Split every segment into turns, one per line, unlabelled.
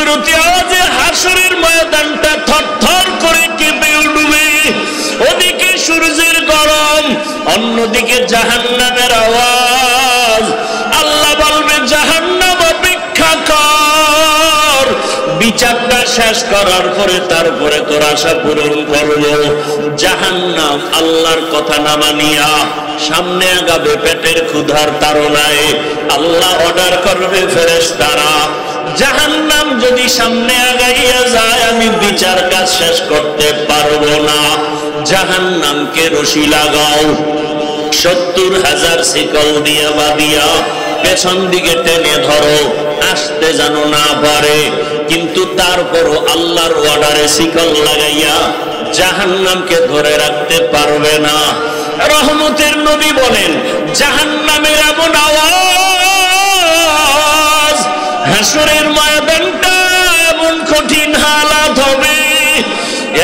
কুদরতি আওয়াজে হাসরের ময়দানটা থরথর করে কেঁপে উঠবে। ওদিকে সূর্যের গরম, অন্যদিকে জাহান্নামের আওয়াজ। আল্লাহ বলবে, জাহান্নাম অপেক্ষা কর, বিচারটা শেষ করার পরে তারপরে তোর আশা পূরণ করবো। জাহান্নাম আল্লাহর কথা না মানিয়া সামনে আগাবে পেটের ক্ষুধার তাড়নায়। আল্লাহ অর্ডার করবে ফেরেশতারা, জাহান্নাম যদি সামনে আগাইয়া যায় আমি বিচার কাজ শেষ করতে পারবো না। জাহান্নামকে রশি লাগাও, 70,000 শিকল দিয়া বাঁধিয়া পেছন দিকে টেনে ধরো, আসতে যেন না পারে। কিন্তু তারপরও আল্লাহর অর্ডারে শিকল লাগাইয়া জাহান্নামকে ধরে রাখতে পারবে না। রহমতের নবী বলেন, জাহান্নামের এমন আওয়াজ, হাসরের ময়দানটা এমন কঠিন হালাত হবে,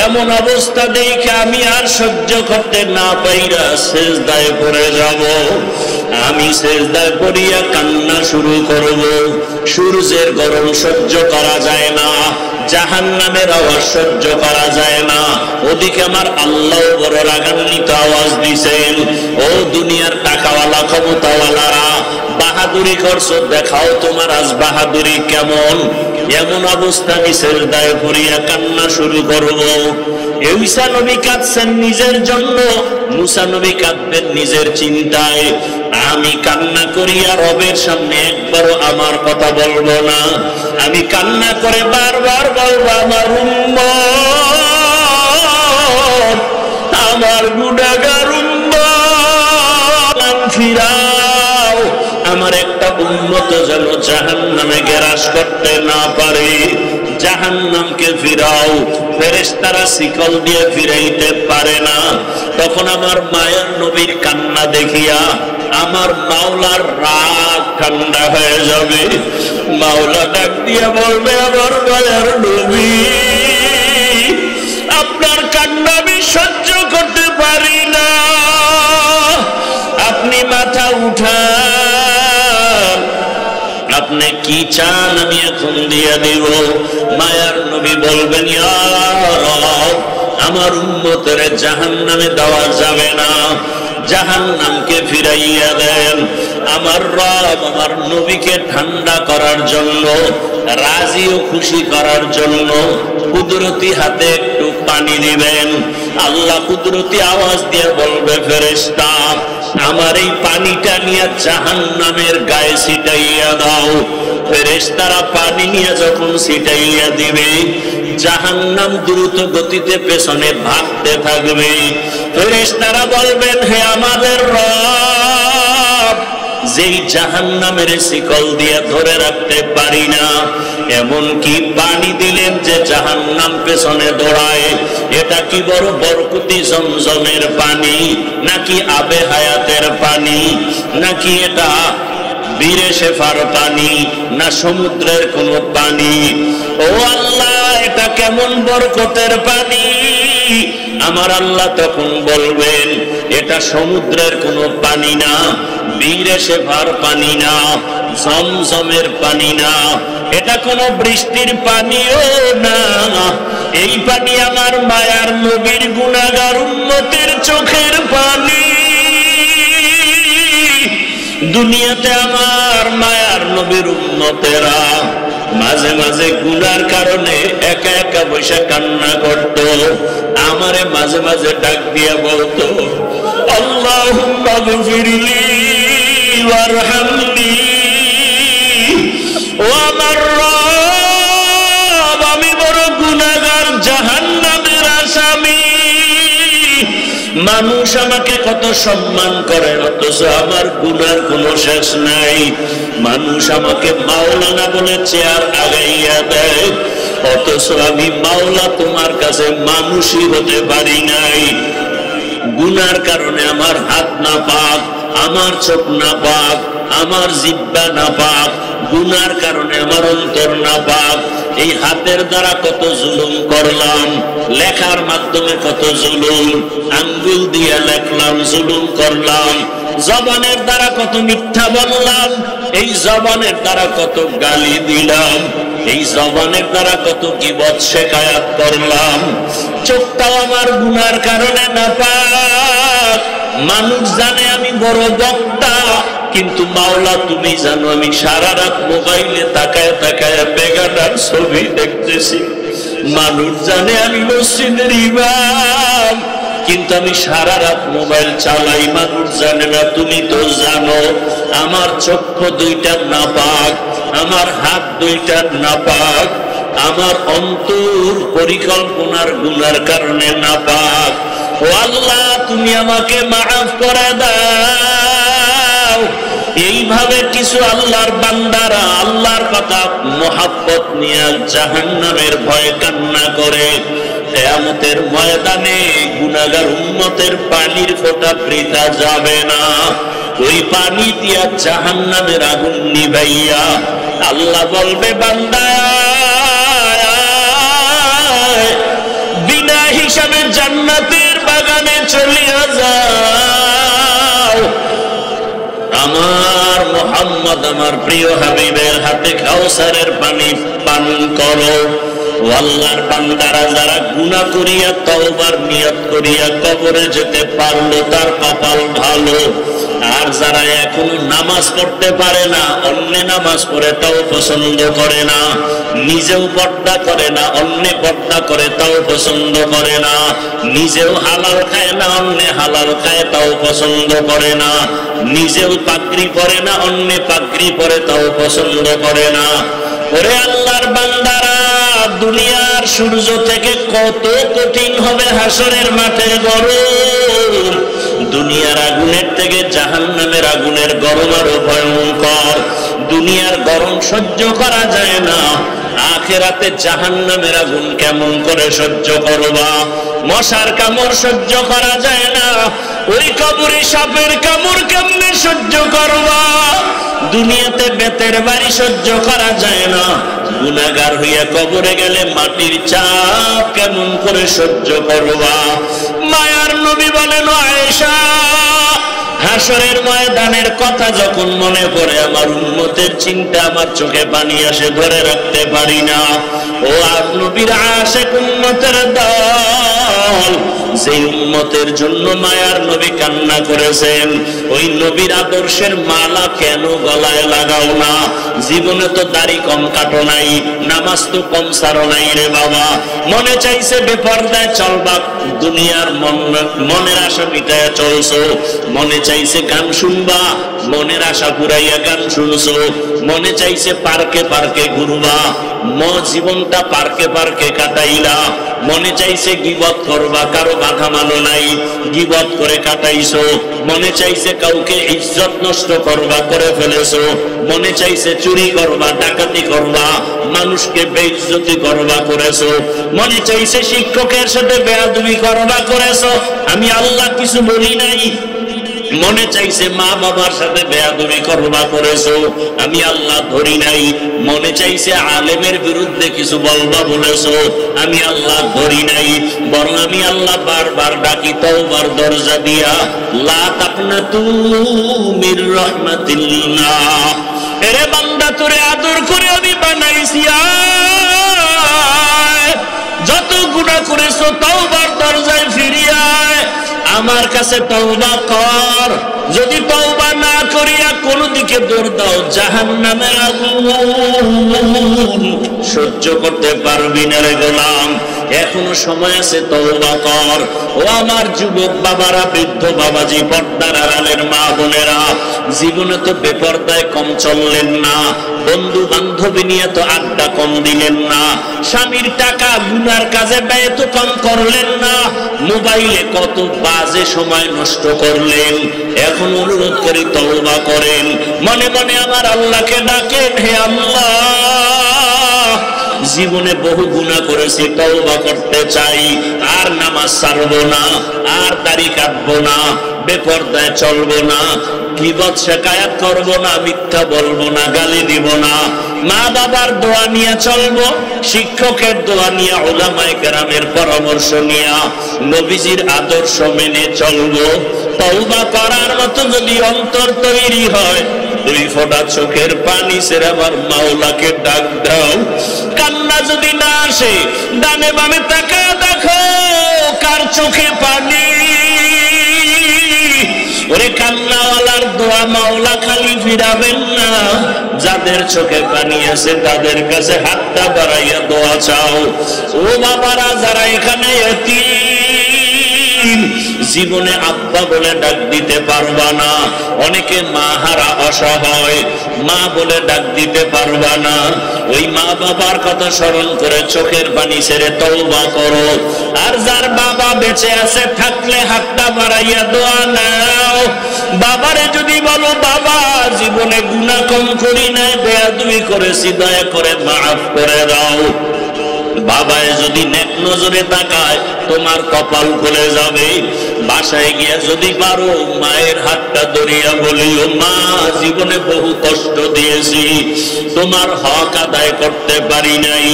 এমন অবস্থা দেখে আমি আর সহ্য করতে না পাইরা সেজদায় পড়ে যাব। আমি সেজদায় পড়িয়া কান্না শুরু করব। সূর্যের গরম সহ্য করা যায় না, জাহান্নামের আওয়াজ সহ্য করা যায় না। ওদিকে আমার আল্লাহ বড় রাগান্বিত আওয়াজ দিছেন, ও দুনিয়ার টাকাওয়ালা ক্ষমতাওয়ালারা, বাহাদুরি করছো, দেখাও তোমার আজ বাহাদুরি কেমন। এমন অবস্থা আমি সেজদায় পড়িয়া কান্না শুরু করব। ঈসা নবী কাঁদছেন নিজের জন্য, মুসা নবী কাঁদবেন নিজের চিন্তায়। আমি কান্না করিয়া রবের সামনে একবারও আমার কথা বলবো না। আমি কান্না করে বারবার বলবো, আমার উম্মত, আমার গুনাহগার উম্মত, ফিরাও। আমার একটা উম্মত যেন জাহান্নামে গ্রাস করতে না পারে, জাহান্নামকে ফিরাও। ফেরেশতারা শিকল দিয়ে ফিরাইতে পারে না। তখন আমার মায়ের নবীর কান্না দেখিয়া আমার মাওলার রাগ ঠান্ডা হয়ে যাবে। মাওলা ডাক দিয়া বলবে, আমার মায়ের নবী, আপনার কান্না আমি সহ্য করতে পারি না, আপনি মাথা উঠান, আপনি কি চান আমি এখন দিয়া দিব। মায়ার নবী বলবেন, ইয়া রব, আমার উম্মতের জাহান্নামে দেওয়া যাবে না, জাহান্নামকে ফিরাইয়া দেন। আমার রব আমার নবীকে ঠান্ডা করার জন্য, রাজি ও খুশি করার জন্য কুদরতি হাতে একটু পানি দিবেন। আল্লাহ কুদরতি আওয়াজ দিয়ে বলবে, ফেরেশতা আমার এই পানিটা নিয়ে জাহান্নামের গায়ে ছিটাইয়া দাও। ফেরেশতারা পানি নিয়ে যখন ছিটাইয়া দিবে, জাহান্নাম দ্রুত গতিতে পেছনে ভাগতে থাকবে। ফেরেশতারা বলবেন, হে আমাদের রব, যেই জাহান্নামের শিকল দিয়ে ধরে রাখতে পারি না, এমন কি পানি দিলেন যে জাহান্নাম পেছনে দৌড়ায়। এটা কি বড় বরকতি জমজমের পানি, নাকি আবে হায়াতের পানি, নাকি এটা বীরে শেফার পানি, না সমুদ্রের কোনো পানি? ও আল্লাহ, এটা কেমন বরকতের পানি? আমার আল্লাহ তখন বলবেন, এটা সমুদ্রের কোনো পানি না, বীরে শেফার পানি না, জমজমের পানি না, এটা কোনো বৃষ্টির পানিও না। এই পানি আমার মায়ার নবীর গুনাহগার উম্মতের চোখের পানি। দুনিয়াতে আমার মায়ার নবীর উম্মতেরা মাঝে মাঝে গুনার কারণে একা একা বসে কান্না করত। আমারে মাঝে মাঝে ডাক দিয়া বলতো, আল্লাহুম্মা গফিরলি ওয়ারহামনি। ও আমার রব, আমি বড় গুনাহগার, জাহান্নামের আসামি। মানুষ আমাকে কত সম্মান করে, অথচ আমার গুনার কোনো শেষ নাই। মানুষ আমাকে মাওলানা বলে চেয়ার আগাইয়া দেয়, অথচ আমি মাওলা তোমার কাছে মানুষই হতে পারি নাই। গুনার কারণে আমার হাত না পাক, আমার চোখ না পাক, আমার জিহ্বা না পাক, গুনার কারণে আমার অন্তর না পাক। এই হাতের দ্বারা কত জুলুম করলাম, লেখার মাধ্যমে কত জুলুম, আঙ্গুল দিয়ে লেখলাম, জুলুম করলাম। জবানের দ্বারা কত মিথ্যা বললাম, এই জবানের দ্বারা কত গালি দিলাম। এই জবানের দ্বারা কত গীবত শেখায়াত করলাম। চোখটাও আমার গুনার কারণে নাপাক। মানুষ জানে আমি বড় বক্তা, কিন্তু মাওলা তুমি জানো আমি সারা রাত মোবাইলে তাকায় তাকায় বেগানার ছবি দেখতেছি। মানুষ জানে আমি মসজিদের ইমাম, কিন্তু আমি সারা রাত মোবাইল চালাই। মানুষ জানে না, তুমি তো জানো আমার চক্ষু দুইটা নাপাক, আমার হাত দুইটা নাপাক, আমার অন্তর পরিকল্পনার গুনার কারণে নাপাক। ও আল্লাহ, তুমি আমাকে মাফ করে দাও। এইভাবে কিছু আল্লাহর বান্দারা আল্লাহর কথা মহাব্বত নিয়ে জাহান্নামের ভয়ে কান্না করে। কিয়ামতের ময়দানে গুনাহগার উম্মতের পানির ফোঁটা বৃথা যাবে না। ওই পানি দিয়া জাহান্নামের আগুন নিভাইয়া আল্লাহ বলবে, বান্দা বিনা হিসাবে জান্নাতের বাগানে চলিয়া যাও। আমার মুহাম্মদ আমার প্রিয় হাবিবের হাতে কাউসারের পানি পান করো। আল্লাহর বান্দারা যারা গুনাহ করিয়া তওবার নিয়ত করিয়া কবরে যেতে পারলো তার কপাল ভালো। আর যারা এখনো নামাজ পড়তে পারে না, অন্য নামাজ পড়ে তাও পছন্দ করে না, নিজেও পর্দা করে না, অন্য পর্দা করে তাও পছন্দ করে না, নিজেও হালাল খায় না, অন্য হালাল খায় তাও পছন্দ করে না, নিজেও পাগড়ি পরে না, অন্য পাগড়ি পরে তাও পছন্দ করে না। ওরে আল্লাহর বান্দারা, দুনিয়ার সূর্য থেকে কত কঠিন হবে হাসরের মাঠে গরম। দুনিয়ার আগুনের থেকে জাহান্নামের আগুনের গরম আরো ভয়ঙ্কর। দুনিয়ার গরম সহ্য করা যায় না, আখিরাতে জাহান্নামের আগুন কেমন করে সহ্য করবা? মশার কামড় সহ্য করা যায় না, ওই কবরে সাপের কামড় কেমনে সহ্য করবা? দুনিয়াতে বেতের বাড়ি সহ্য করা যায় না, গুনাহগার হইয়া কবরে গেলে মাটির চাপ কেমন করে সহ্য করবা? মায়ার নবী বলেন, আয়েশা, হাসরের ময়দানের কথা যখন মনে পড়ে আমার উম্মতের চিন্তা আমার চোখে পানি আসে, ধরে রাখতে পারি না। ও নবীর আশিক উম্মতের দল, যে উম্মতের জন্য মায়ার নবী কান্না করেছেন, ওই নবীর আদর্শের মালা কেন গলায় লাগাও না? জীবনে তো দাড়ি কম কাটো নাই, নামাজ তো কম সারো নাই রে বাবা। মনে চাইছে বেপরদায় চলবা, দুনিয়ার মনের আশা মিটাইয়া চলছো। মনে চাইছে গান শুনবা, মনের আশা পুরাইয়া গান শুনছো। মনে চাইছে পার্কে পার্কে ঘুরবা, জীবনটা পার্কে পার্কে কাটাইলা। মনে চাইছে গীবত করবা, কারো বাধা মানো নাই, গীবত করে কাটাইছো। মনে চাইছে কাউকে ইজ্জত নষ্ট করবা, করে ফেলেছো। মনে চাইছে চুরি করবা, ডাকাতি করবা, মানুষকে বেইজ্জতি করবা, করেছো। মনে চাইছে শিক্ষকের সাথে বেয়াদবি করবা, করেছো। আমি আল্লাহ কিছু বলি নাই। মনে চাইছে মা বাবার সাথে বেয়াদবি করবা, করেছো। আমি আল্লাহ ধরি নাই। মনে চাইছে আলেমের বিরুদ্ধে কিছু বলবা, বলেছো। আমি আল্লাহ ধরি নাই। বরং আমি আল্লাহ বারবার ডাকি তওবার দরজা দিয়া, লা তাকনাতু মির রাহমাতিল্লাহ। এরে বান্দা, তোরে আদর করে আমি বানাইছি, যত গুনাহ করেছো তওবার দরজায় ফিরিয়ে আয়, আমার কাছে তওবা কর। যদি তওবা না করিয়া কোনো দিকে দৌড় দাও, জাহান্নামের আগুন সহ্য করতে পারবি না রে গোলাম। এখনো সময় আছে, তওবা কর। ও আমার যুবক বাবারা, বৃদ্ধ বাবাজি, পর্দার আড়ালের মা বোনেরা, জীবনে তো বেপর্দায় কম চললেন না, বন্ধু বান্ধবী নিয়ে তো আড্ডা কম দিলেন না, স্বামীর টাকা গুনার কাজে ব্যয় তো কম করলেন না, মোবাইলে কত বাজে সময় নষ্ট করলেন। এখন অনুরোধ করি তওবা করেন, মনে মনে আমার আল্লাহকে ডাকেন, হে আল্লাহ, জীবনে বহু গুনাহ করেছি, তওবা করতে চাই, আর নামাজ ছাড়বো না, আর দাড়ি কাটবো না, বেপরদায় চলবো না, গীবত শিকায়াত করবো না, মিথ্যা বলবো না, গালি দিব না, মা বাবার দোয়া নিয়ে চলবো, শিক্ষকের দোয়া নিয়ে, উলামায়ে কেরামের পরামর্শ নিয়ে, নবীজির আদর্শ মেনে চলবো। তওবা করার মতো যদি অন্তর তৈরি হয়, দুই ফোঁটা চোখের পানি ছেড়ে আমার মাওলাকে ডাক দাও। আসে, ডানে বামে তাকায় দেখো কার চোখে পানি। ওরে কান্নাওয়ালার দোয়া মাওলা খালি ফিরাবেন না, যাদের চোখে পানি আছে তাদের কাছে হাতটা বাড়াইয়া দোয়া চাও। ও বাবারা যারা এখানে এতিম, জীবনে আব্বা বলে ডাক দিতে পারবা না, অনেকে মা হারা অসহায়, মা বলে ডাক দিতে পারবা না, ওই মা বাবার কথা স্মরণ করে চোখের পানি ছেড়ে তওবা করো। আর যার বাবা বেঁচে আছে থাকলে হাতটা বাড়াইয়া দোয়া নাও। বাবারে যদি বলো বাবা জীবনে গুনাহ কম করি না, বেয়াদবি করেছি, দয়া করে মাফ করে দাও। বাবায় যদি নেক নজরে তাকায় তোমার কপাল খুলে যাবে। বাসায় গিয়া যদি পারো মায়ের হাতটা ধরিয়া বলিও, মা জীবনে বহু কষ্ট দিয়েছি, তোমার হক আদায় করতে পারি নাই,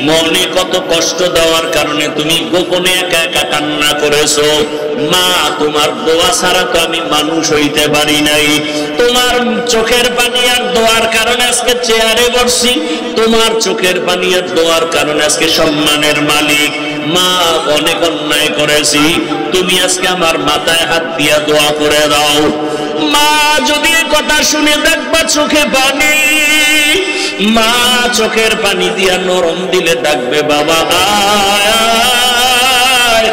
মনে কত কষ্ট দেওয়ার কারণে তুমি গোপনে একা একা কান্না করেছো, মা তোমার দোয়া ছাড়া তো আমি মানুষ হইতে পারি নাই, তোমার চোখের পানি আর দোয়ার কারণে আজকে চেয়ারে বসছি, তোমার চোখের পানি আর দোয়ার কারণে আজকে সম্মানের মালিক। মা অনেক অন্যায় করেছি, তুমি আজকে আমার মাথায় হাত দিয়া দোয়া করে দাও। মা যদি এই কথা শুনে দেখবা চোখে পানি, মা চোখের পানি দিয়া নরম দিলে ডাকবে বাবা আয়,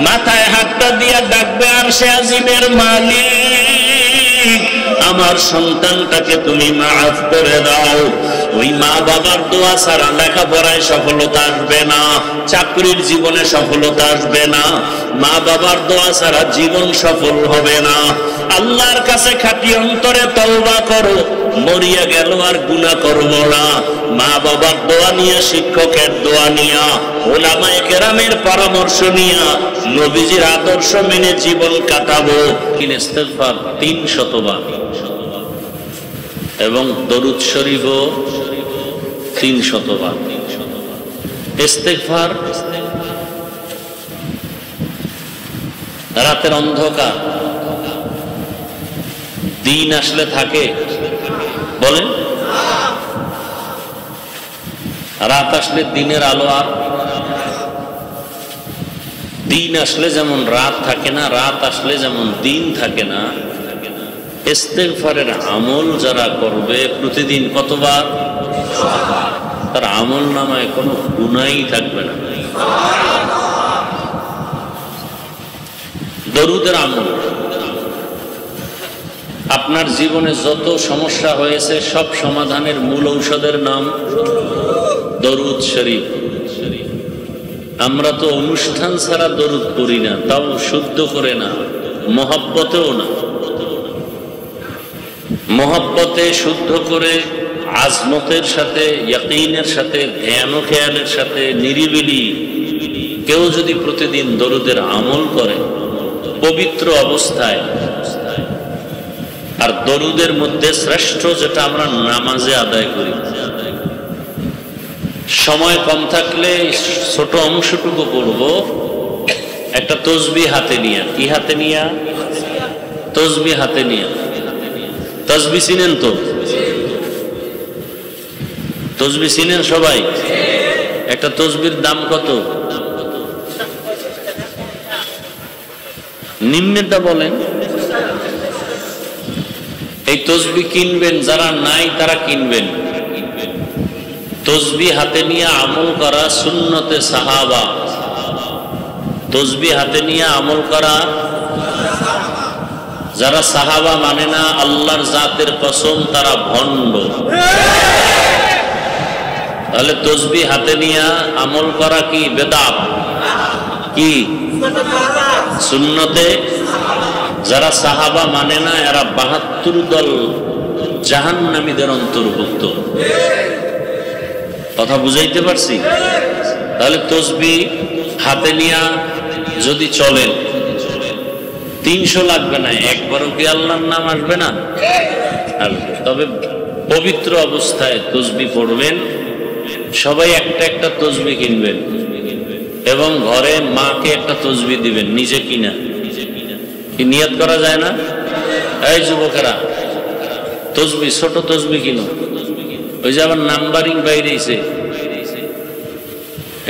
মাথায় হাতটা দিয়া ডাকবে আর সে আজিমের মালিক, আমার সন্তানটাকে তুমি মাফ করে দাও। ওই মা বাবার দোয়া ছাড়া লেখাপড়ায় সফলতা আসবে না, চাকরির জীবনে সফলতা আসবে না, মা বাবার দোয়া ছাড়া জীবন সফল হবে না। আল্লাহর কাছে খাঁটি অন্তরে তওবা করো, মরিয়া গেল আর গুনাহ করব না। মা বাবার দোয়া নিয়া, শিক্ষকের দোয়া নিয়া, উলামায়ে কেরামের পরামর্শ নিয়া, নবীজির আদর্শ মেনে জীবন কাটাবো। ইস্তেগফার 300 বার এবং দরুদ শরীফও 300 বার। ইস্তেগফার রাতের অন্ধকার, দিন আসলে থাকে বলেন, রাত আসলে দিনের আলো আর দিন আসলে যেমন রাত থাকে না, রাত আসলে যেমন দিন থাকে না, ইস্তেগফারের আমল যারা করবে প্রতিদিন কতবার, তার আমল নামায় কোনো গুনাহই থাকবে না। দরুদের আমল, আপনার জীবনে যত সমস্যা হয়েছে সব সমাধানের মূল ঔষধের নাম দরুদ শরীফ। আমরা তো অনুষ্ঠান ছাড়া দরুদ পড়ি না, তাও শুদ্ধ করে না, মহব্বতেও না। মহব্বতে শুদ্ধ করে, আজমতের সাথে, ইয়াকিনের সাথে, ধ্যান ও খেয়ালের সাথে, নিরিবিলি কেউ যদি প্রতিদিন দরুদের আমল করে পবিত্র অবস্থায়, আর দরুদের মধ্যে শ্রেষ্ঠ যেটা আমরা নামাজে আদায় করি, সময় কম থাকলে ছোট অংশটুকু পড়ব, একটা তসবিহ হাতে নিয়া। কি হাতে নিয়া? তসবিহ হাতে নিয়া। তসবিহ চিনেন তো? তসবিহ চিনেন সবাই? একটা তসবির দাম কত? নিম্নেটা বলেন। এই তসবিহ কিনবেন, যারা নাই তারা কিনবেন। তসবিহ হাতে নিয়ে আমল করা সুন্নতে সাহাবা, তসবিহ হাতে নিয়ে আমল করা। যারা সাহাবা মানে না, আল্লাহর জাতের কসম তারা ভণ্ড। তাহলে তসবিহ হাতে নিয়ে আমল করা কি বেদাত? কি সুন্নতে? যারা সাহাবা মানে না এরা ৭২ দল জাহান্নামীদের অন্তর্ভুক্ত। কথা বুঝাইতে পারছি? তাহলে তসবিহ হাতে নিয়া যদি চলেন ৩০০ লাগবে না, একবারও কি আল্লাহর নাম আসবে না? আসবে। তবে পবিত্র অবস্থায় তসবিহ পড়বেন, সবাই একটা একটা তসবিহ কিনবেন এবং ঘরে মাকে একটা তসবিহ দিবেন, নিজে কিনা। কি নিয়ত করা যায় না? এই যুবকেরা, তসবিহ, ছোট তসবিহ কিনো। ওই যে আবার নাম্বারিং বাইরেছে,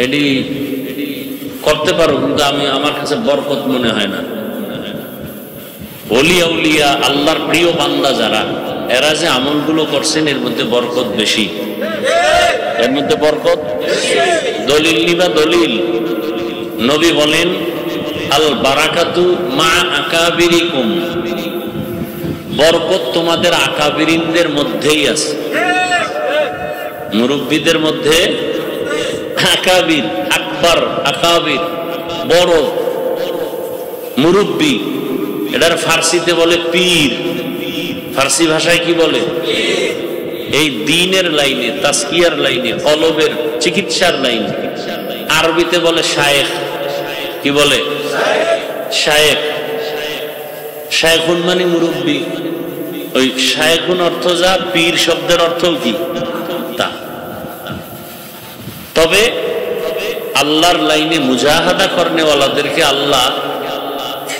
এটি করতে পারো, কিন্তু আমার কাছে বরকত মনে হয় না। ওলিয়া উলিয়া আল্লাহর প্রিয় বান্দা যারা, এরা যে আমলগুলো করছেন এর মধ্যে বরকত বেশি, এর মধ্যে বরকত। দলিল নিবা দলিল, নবী বলেন আল বারাকাতু মা আকাবিরিকুম, বরকত তোমাদের আকাবিরিনদের মধ্যেই আছে। মুরব্বীদের মধ্যে আকাবির, আকবর, আকাবির, বড় মুরব্বী, এটার ফার্সিতে বলে পীর। ফার্সি ভাষায় কি বলে? এই দ্বীনের লাইনে, তাসকিয়ার লাইনে, কলবের চিকিৎসার লাইনে। আরবিতে বলে শায়েখ। কি বলে? শায়েখ। শায়েখুন মানে মুরব্বী। ওই শায়েখুন অর্থ যা, পীর শব্দের অর্থ কি তা। তবে আল্লাহর লাইনে মুজাহাদা করনেওয়ালাদেরকে আল্লাহ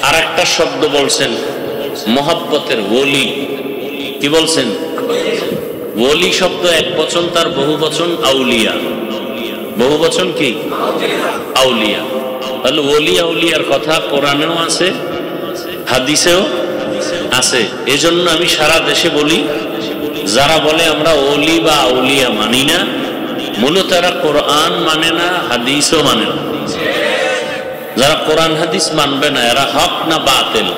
আর একটা শব্দ বলছেন, মোহাব্বতের ওলি। কি বলছেন? ওলি শব্দ এক বচন, তার বহু বচন আউলিয়া। বহু বচন কি? আউলিয়া। তাহলে ওলি আউলিয়ার কথা কোরআনেও আছে, হাদিসেও আছে। এজন্য আমি সারা দেশে বলি, যারা বলে আমরা ওলি বা আউলিয়া মানি না, মূলত এরা কোরআন মানে না, হাদিসও মানে না। যারা কোরআন হাদিস মানবে না, এরা হক না বাতিল?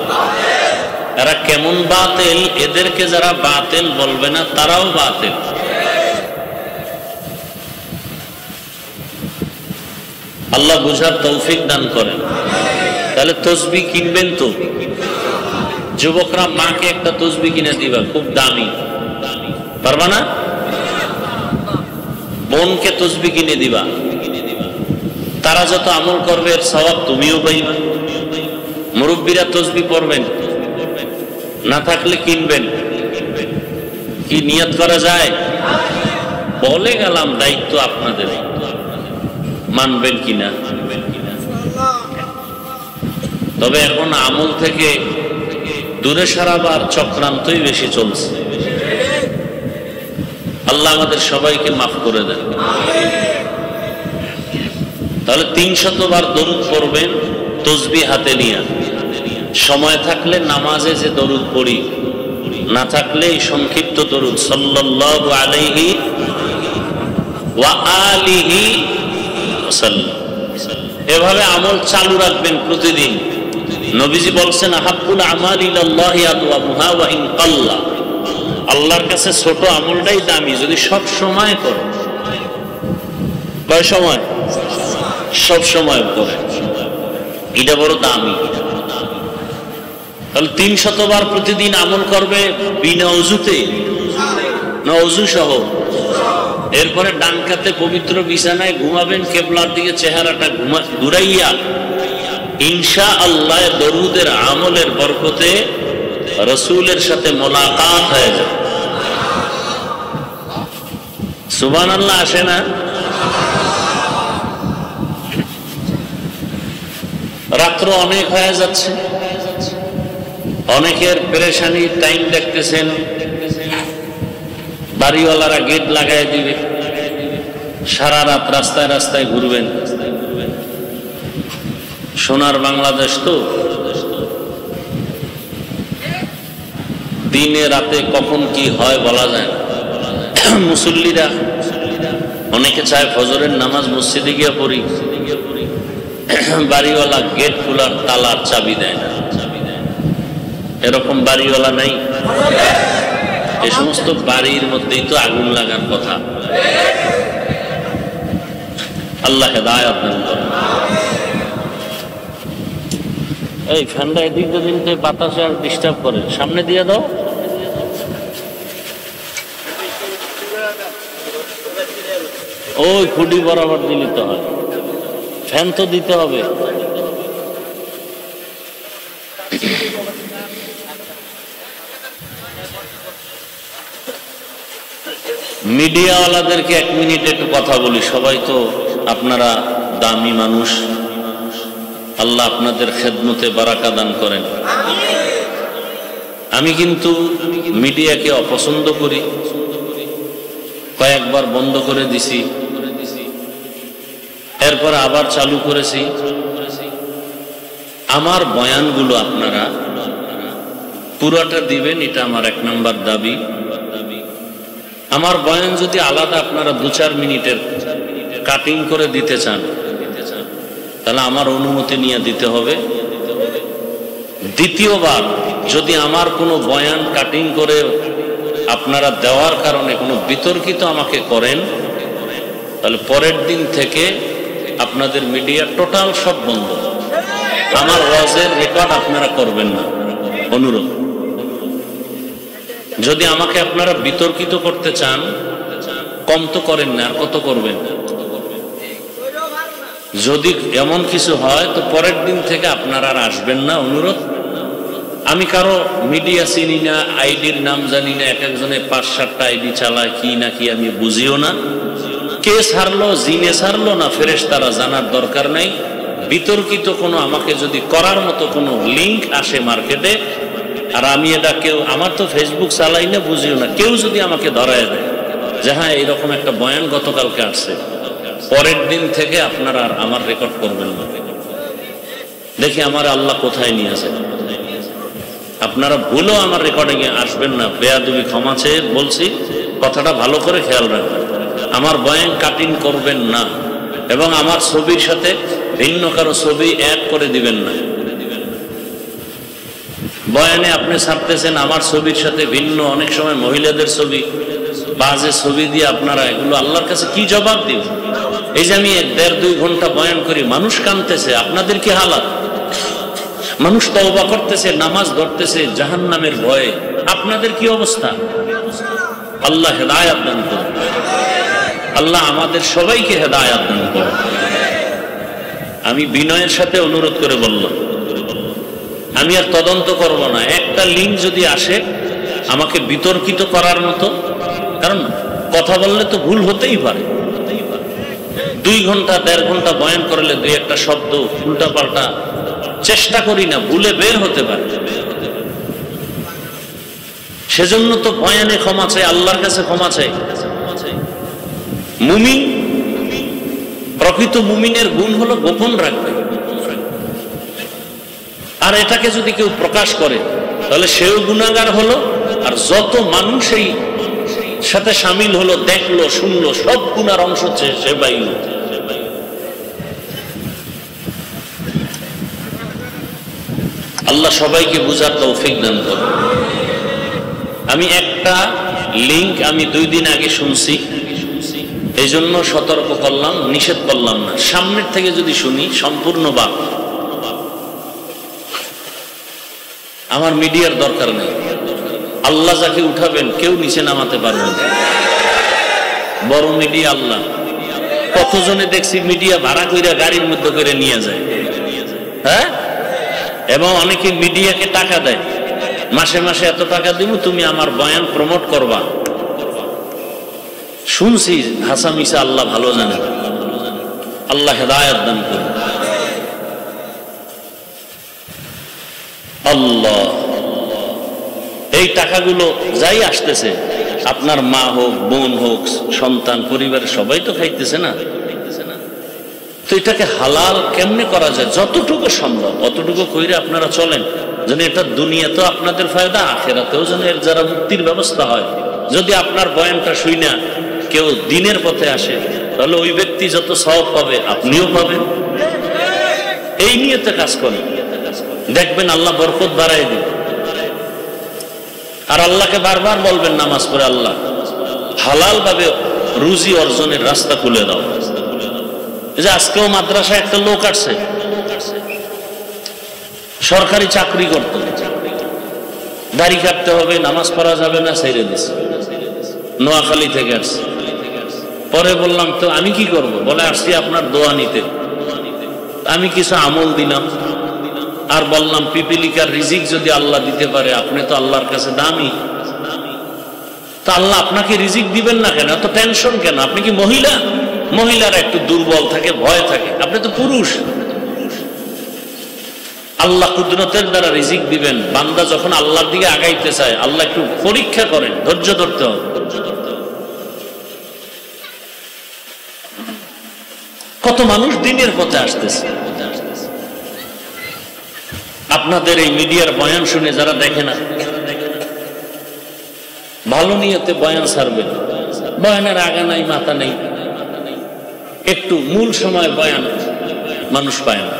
এরা কেমন বাতিল? এদেরকে যারা বাতিল বলবে না, তারাও বাতিল। আল্লাহ বুঝার তৌফিক দান করেন। তাহলে তসবিহ কিনবেন তো, যুবকরা মাকে একটা তসবিহ কিনে দিবা, খুব দামি, পারবা না? বোনকে তসবিহ কিনে দিবা, তারা যত আমল করবে এর সওয়াব তুমিও পাইবা। মুরব্বীরা তসবিহ পড়বেন, না থাকলে কিনবেন। কি নিয়ত করা যায়? বলে গেলাম, দায়িত্ব আপনাদের, মানবেন কিনা। তবে এখন আমল থেকে দূরে সরাবার চক্রান্তই বেশি চলছে। আল্লাহ আমাদের সবাইকে মাফ করে দেন। তাহলে 300 বার দরুদ পড়বেন তসবিহ হাতে নিয়ে। সময় থাকলে নামাজে যে দরুদ পড়ি, না থাকলে এই সংক্ষিপ্ত দরুদ সাল্লাল্লাহু আলাইহি ওয়া আলিহি ওয়াসাল্লাম, এভাবে আমল চালু রাখবেন প্রতিদিন। নবীজি বলছেন আহাব্বুল আমালি ইলাল্লাহি আদওয়ামুহা ওয়া ইন কাল্লা, আল্লাহর কাছে ছোট আমলটাই দামি, যদি সব সময় করো। কয় সময়? সব সময় করে, এটা বড় দামি। তাহলে 300 বার প্রতিদিন আমল করবে বিনা ওযুতে, না ওযু সহ। এরপরে ডান কাতে পবিত্র বিছানায় ঘুমাবেন, কিবলার দিকে চেহারাটা ঘুরাইয়া। ইনশাআল্লাহ দরুদের আমলের বরকতে রাসূলের সাথে মোলাকাত হয়ে যাবে। সুবহানাল্লাহ আসে না? রাত্র অনেক হয়ে যাচ্ছে, অনেকের পেরেশানি, টাইম দেখতেছেন, বাড়িওয়ালারা গেট লাগাই দিবে, সারা রাত রাস্তায় রাস্তায় ঘুরবেন। সোনার বাংলাদেশ তো, দিনে রাতে কখন কি হয় বলা যায় না। মুসল্লিরা অনেকে চায় ফজরের নামাজ মসজিদে গিয়ে পড়ি, বাড়িওয়ালা গেট খোলার তালার চাবি দেয় না। এরকম বাড়িওয়ালা নাই? এই সমস্ত বাড়ির মধ্যেই তো আগুন লাগার কথা। আল্লাহ হেদায়েত দান করেন। এই ফ্যানটা এদিক দিনতে বাতাসে আর ডিস্টার্ব করে, সামনে দিয়ে দাও। ওই খুঁটি বরাবর দিলে তো হয়, ফ্যান তো দিতে হবে। মিডিয়াওয়ালাদেরকে 1 মিনিট একটু কথা বলি। সবাই তো আপনারা দামি মানুষ, আল্লাহ আপনাদের খেদমতে বারাকা দান করেন। আমি কিন্তু মিডিয়াকে অপছন্দ করি, কয়েকবার বন্ধ করে দিছি। এরপর আবার চালু করেছি। আমার বয়ানগুলো আপনারা পুরোটা দিবেন, এটা আমার 1 নম্বর দাবি। আমার বয়ান যদি আলাদা আপনারা 2-4 মিনিটের কাটিং করে দিতে চান, তাহলে আমার অনুমতি নিয়ে দিতে হবে। দ্বিতীয়বার যদি আমার কোনো বয়ান কাটিং করে আপনারা দেওয়ার কারণে কোনো বিতর্কিত আমাকে করেন, তাহলে পরের দিন থেকে আপনাদের মিডিয়া টোটাল সব বন্ধ। আমার ওয়াজের রেকর্ড আপনারা করবেন না, অনুরোধ। যদি আমাকে আপনারা বিতর্কিত করতে চান, কম তো করেন না, আর কত করবেন? যদি এমন কিছু হয় তো পরের দিন থেকে আপনারা আর আসবেন না, অনুরোধ। আমি কারো মিডিয়া চিনি না, আইডির নাম জানি না, এক একজনে 5-7টা আইডি চালায়, কি না কি আমি বুঝিও না। কে ছাড়লো, জিনে ছাড়লো না ফেরেশতারা, জানার দরকার নাই। বিতর্কিত কোনো আমাকে যদি করার মতো কোনো লিঙ্ক আসে মার্কেটে, আর আমি এটা কেউ, আমার তো ফেসবুক চালাই না, বুঝিও না, কেউ যদি আমাকে ধরায় দেয় যে হ্যাঁ এরকম একটা বয়ান গতকালকে আসছে, পরের দিন থেকে আপনারা আর আমার রেকর্ড করবেন না। দেখি আমার আল্লাহ কোথায় নিয়ে আসে। আপনারা ভুলও আমার রেকর্ডিং এ আসবেন না, বেয়াদবি ক্ষমা চেয়ে বলছি, কথাটা ভালো করে খেয়াল রাখবেন। আমার বয়ান কাটিং করবেন না, এবং আমার ছবির সাথে ভিন্ন কারো ছবি অ্যাড করে দিবেন না। বয়ানে আপনি ছাড়তেছেন আমার ছবির সাথে ভিন্ন, অনেক সময় মহিলাদের ছবি, বাজে ছবি দিয়ে আপনারা এগুলো আল্লাহর কাছে কি জবাব দিব? এই যে আমি 1.5-2 ঘন্টা বয়ান করি, মানুষ কাঁদতেছে, আপনাদের কি হালাত? মানুষ তওবা করতেছে, নামাজ ধরতেছে জাহান্নামের ভয়ে, আপনাদের কি অবস্থা? আল্লাহ হেদায়েত দান করুন, আল্লাহ আমাদের সবাইকে হেদায়েত দান করুন। আমি বিনয়ের সাথে অনুরোধ করে বললাম, আমি আর তদন্ত করব না। একটা লিঙ্ক যদি আসে আমাকে বিতর্কিত করার মতো, কারণ কথা বললে তো ভুল হতেই পারে। 2 ঘন্টা 1.5 ঘন্টা বয়ান করলে 2-1টা শব্দ উল্টা পাল্টা, চেষ্টা করি না, ভুলে বের হতে পারে। সেজন্য তো বয়ানে ক্ষমা চাই, আল্লাহর কাছে ক্ষমা চাই। মুমিন, প্রকৃত মুমিনের গুণ হলো গোপন রাখবে, আর এটাকে যদি কেউ প্রকাশ করে তাহলে সেও গুনাহগার হলো, আর যত মানুষ এই সাথে শামিল হলো, দেখলো, শুনলো, সব গুনার অংশ সে পাইল। আল্লাহ সবাইকে বুঝার তৌফিক দান করুন। আমি একটা লিঙ্ক আমি 2 দিন আগে শুনছি, এই জন্য সতর্ক করলাম, নিষেধ করলাম না। সামনের থেকে যদি শুনি সম্পূর্ণ বাদ, আমার মিডিয়ার দরকার নেই। আল্লাহ যাকে উঠাবেন কেউ নিচে নামাতে পারবেন না। বড় মিডিয়া আল্লাহ। কতজনে দেখছি মিডিয়া ভাড়া কইরা গাড়ির মধ্যে করে নিয়ে যায়, হ্যাঁ, এবং অনেকে মিডিয়াকে টাকা দেয়, মাসে মাসে এত টাকা দিব, তুমি আমার বয়ান প্রমোট করবা। শুনছি হাসা মিসা, আল্লাহ ভালো জানে। আল্লাহ হেদায়েত দান করুন। আল্লাহ, এই টাকাগুলো যাই আসতেছে, আপনার মা হোক, বোন হোক, সন্তান, পরিবারের সবাই তো খাইতেছে না। তো এটাকে হালাল কেমনে করা যায়? যতটুকু সম্ভব অতটুকু কইরে আপনারা চলেন, যেন এটা দুনিয়াতেও আপনাদের ফায়দা, আখিরাতেও যেন এর যারা মুক্তির ব্যবস্থা হয়। যদি আপনার বয়ানটা শুই না কেউ দিনের পথে আসে, তাহলে ওই ব্যক্তি যত সওয়াব পাবে আপনিও পাবেন। এই নিয়তে কাজ করেন, দেখবেন আল্লাহ বরকত বাড়াই দিন। আর আল্লাহকে বারবার বলবেন নামাজ পড়ে, আল্লাহ হালাল ভাবে রুজি অর্জনের রাস্তা খুলে দাও। যে আজকেও মাদ্রাসায় একটা লোক আসছে, সরকারি চাকরি করত, দাড়ি কাটতে হবে, নামাজ পড়া যাবে না, ছেড়ে দিছে, নোয়াখালী থেকে আসছে। পরে বললাম তো আমি কি করব? বলে আসছি আপনার দোয়া নিতে। আমি কিছু আমল দিলাম, আর বললাম পিপিলিকার রিজিক যদি আল্লাহ দিতে পারে, আপনি তো আল্লাহর কাছে দামি, তো আল্লাহ আপনাকে রিজিক দিবেন না কেন? এত টেনশন কেন? আপনি কি মহিলা? মহিলারা একটু দুর্বল থাকে, ভয় থাকে, আপনি তো পুরুষ। আল্লাহ কুদরতের দ্বারা রিজিক দিবেন। বান্দা যখন আল্লাহর দিকে আগাইতে চায়, আল্লাহ একটু পরীক্ষা করেন, ধৈর্য ধরতে হবে। কত মানুষ দিনের পথে আসতেছে। আপনাদের এই মিডিয়ার বয়ান শুনে যারা দেখে না, ভালো নিয়তে বয়ান ছাড়বেন, বয়ানের আগা নাই মাথা নেই, একটু মূল সময় বয়ান মানুষ পায় না।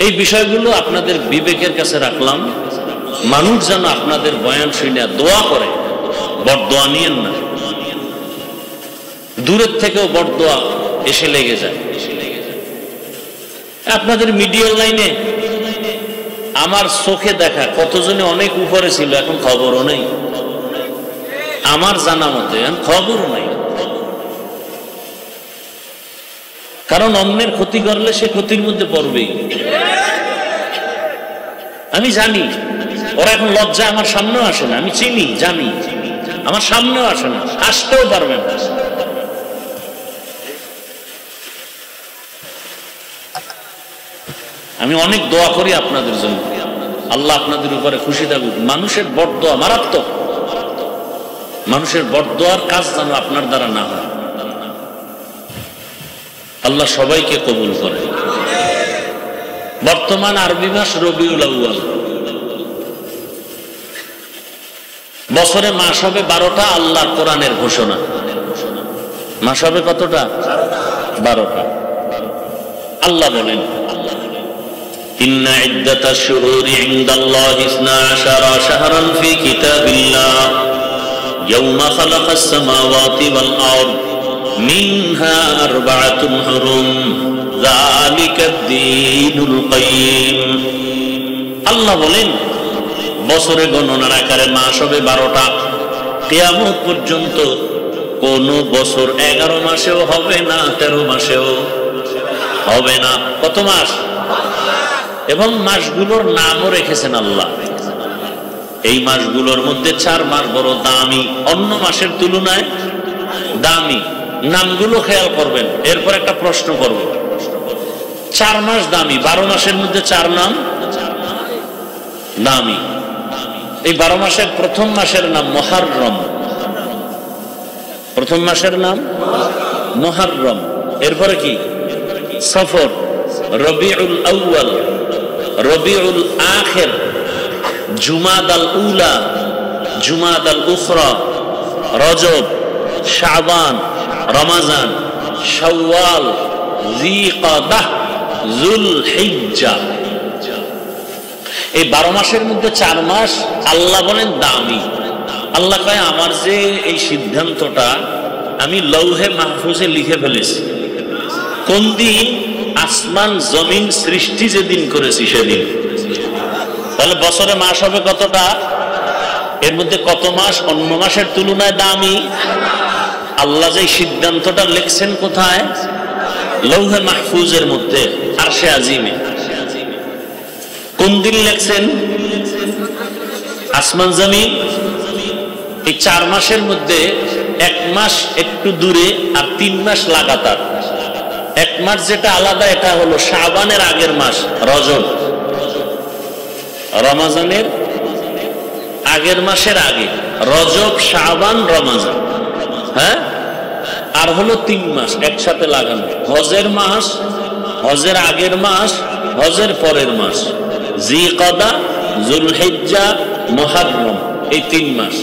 এই বিষয়গুলো আপনাদের বিবেকের কাছে রাখলাম। মানুষ যেন আপনাদের বয়ান শুনে দোয়া করে, বরদোয়া নিয়েন না। দূরের থেকেও বরদোয়া এসে লেগে যায়। আপনাদের মিডিয়া লাইনে আমার চোখে দেখা কতজনে অনেক উপরে ছিল, এখন খবরও নেই। আমার জানা মতে এখন খবরও নেই। কারণ অন্যের ক্ষতি করলে সে ক্ষতির মধ্যে পড়বেই। আমি জানি ওরা এখন লজ্জা আমার সামনেও আসে না। আমি চিনি, জানি, আমার সামনেও আসে না, আসতেও পারবে না। আমি অনেক দোয়া করি আপনাদের জন্য, আল্লাহ আপনাদের উপরে খুশি থাকুক। মানুষের বরদোয়া মারাত্মক। মানুষের বরদোয়ার কাজ যেন আপনার দ্বারা না হয়। আল্লাহ সবাইকে কবুল করে। বর্তমান আরবি মাস রবিউল আউয়াল। বছরে মাস হবে 12টা, আল্লাহর কোরআনের ঘোষণা। মাস হবে কতটা? 12টা। আল্লাহ বলেন, ইন্না ইদ্দাতাশ শুরুরি ইনদাল্লাহি 12 শাহরান ফি কিতাবিল্লাহ ইয়াওমা খালাকাস সামাওয়াতি ওয়াল আরদ মিনহা আরবাআতুন হুরুম যালিকাদ দীনুল কাইয়্যিম। আল্লাহ বলেন, বছরে গণনার আকারে মাস হবে 12টা। কিয়ামত পর্যন্ত কোন বছর 11 মাসেও হবে না, 13 মাসেও হবে না। কত মাস? এবং মাসগুলোর নামও রেখেছেন আল্লাহ। এই মাসগুলোর মধ্যে 4 মাস বড় দামি, অন্য মাসের তুলনায় দামি। নামগুলো খেয়াল করবেন। এরপর একটা প্রশ্ন করব। 4 মাস দামি, 12 মাসের মধ্যে 4 নাম দামি। এই 12 মাসের প্রথম মাসের নাম মুহররম। প্রথম মাসের নাম মুহররম। এরপরে কি? সফর, রবিউল আউয়াল, রবিউল আখির, জুমাদাল উলা, জুমাদাল উখরা, রজব, শাবান, রমাজান, শাওয়াল, যিকাদাহ, যুলহিজ্জা। এই 12 মাসের মধ্যে 4 মাস আল্লাহ বলেন দামি। আল্লাহ কয়, আমার যে এই সিদ্ধান্তটা আমি লৌহে মাহফুজে লিখে ফেলেছি। কোন দিন? আসমান জমিন সৃষ্টি যেদিন করেছি সেদিন। তাহলে বছরে মাস হবে কতটা? এর মধ্যে কত মাস অন্য মাসের তুলনায় দামি? আল্লাহ যে সিদ্ধান্তটা লিখছেন কোথায়? লৌহে মাহফুজের মধ্যে, আরশে আজিমে। কোন দিন লিখছেন? আসমান জমিন। এই 4 মাসের মধ্যে 1 মাস একটু দূরে আর 3 মাস লাগাতার। 1 মাস যেটা আলাদা, এটা হলো শাবানের আগের মাস রজব, রমাজানের আগের মাসের আগে রজব, শাবান, রমাজান। হ্যাঁ, আর হলো 3 মাস একসাথে লাগানো। হজের মাস, হজের আগের মাস, হজের পরের মাস, যিকাদা, যুলহিজ্জা, মুহররম। এই 3 মাস।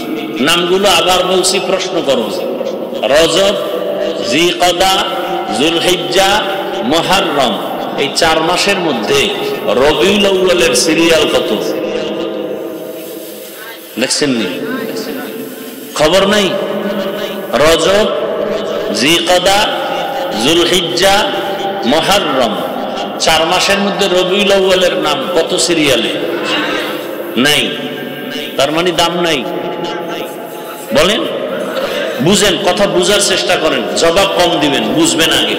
নামগুলো আবার বলছি, প্রশ্ন করো। রজব, যিকাদা, যুলহিজ্জা, মুহররম। এই 4 মাসের মধ্যে রবিউল আউয়ালের সিরিয়াল কত দেখছেন নি? খবর নাই? রজব, যিকাদা, যুলহিজ্জা, মুহররম। 4 মাসের মধ্যে রবিউল আউয়ালের নাম কত সিরিয়ালে? নাই। তার মানে দাম নাই। বলেন, বুঝেন, কথা বুঝার চেষ্টা করেন। জবাব কম দিবেন, বুঝবেন আগে।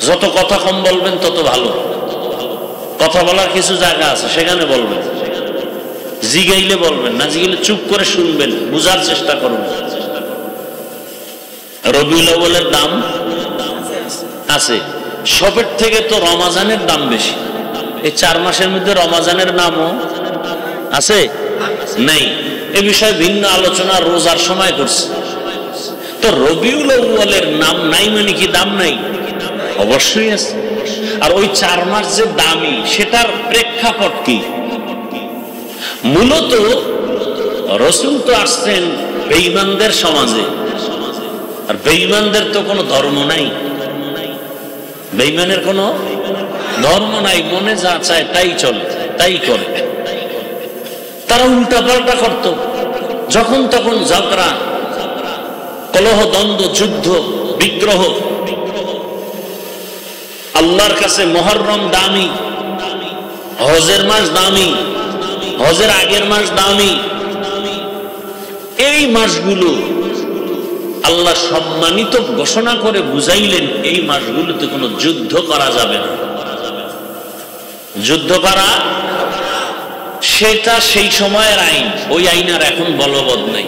যত কথা কম বলবেন তত ভালো। কথা বলার কিছু জায়গা আছে, সেখানে বলবেন। জিগাইলে বলবেন না, জিগাইলে চুপ করে শুনবেন, বুঝার চেষ্টা করবেন। রবিউল আউয়ালের দাম আছে। সবের থেকে তো রমাজানের দাম বেশি। এই 4 মাসের মধ্যে রমাজানের নামও আছে? নেই। এ বিষয়ে ভিন্ন আলোচনা রোজার সময় করছে। তো রবিউল আউয়ালের নাম নাই মানে কি দাম নাই? অবশ্যই আছে। আর ওই 4 মাস যে দামি, সেটার প্রেক্ষাপট কি? মূলত রাসূল তো আসছেন বেঈমানদের সমাজে, আর বেঈমানদের তো কোনো ধর্ম নাই, বেঈমানের কোনো ধর্ম নাই, মনে যা চায় তাই চলে, তাই করে। তারা উল্টাপাল্টা করত, যখন তখন ঝগড়া, কলহ, দ্বন্দ্ব, যুদ্ধ, বিগ্রহ। আল্লাহর কাছে মুহররম দামি, হজের মাস দামি, হজের আগের মাস দামি। এই মাসগুলো আল্লাহ সম্মানিত ঘোষণা করে বুঝাইলেন, এই মাসগুলোতে কোনো যুদ্ধ করা যাবে না। যুদ্ধ করা সেটা সেই সময়ের আইন, ওই আইন আর এখন বলবৎ নাই।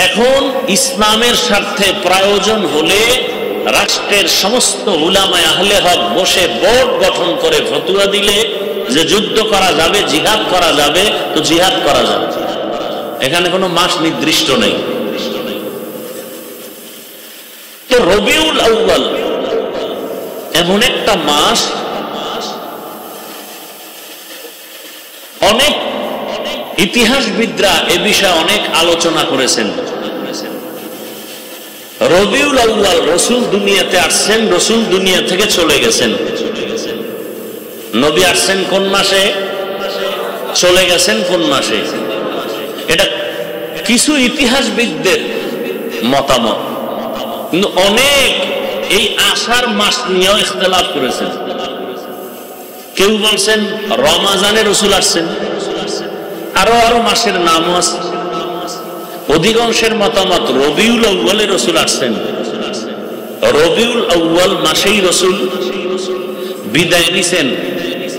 এখন ইসলামের স্বার্থে প্রয়োজন হলে রাষ্ট্রের সমস্ত উলামায়ে আহলে হক বসে বোর্ড গঠন করে ফতোয়া দিলে যে যুদ্ধ করা যাবে, জিহাদ করা যাবে, তো জিহাদ করা যাবে। এখানে কোনো মাস নির্দিষ্ট নেই। তো রবিউল আউয়াল এমন একটা মাস, অনেক ইতিহাসবিদরা এ বিষয়ে অনেক আলোচনা করেছেন। রবিউল আউয়াল, রাসূল দুনিয়াতে আসছেন, রাসূল দুনিয়া থেকে চলে গেছেন। নবী আসছেন কোন মাসে, চলে গেছেন কোন মাসে, এটা কিছু ইতিহাসবিদদের মতামত। কিন্তু অনেক এই আষাঢ় মাস নিয়েও ইখতিলাফ করেছেন। কেউ বলছেন রমাজানে রাসূল আসছেন, আরো আরো মাসের নামও আছে। অধিকাংশের মতামত রবিউল আউয়ালে রাসূল আসছেন, রবিউল আউয়াল মাসেই রাসূল বিদায় নিছেন।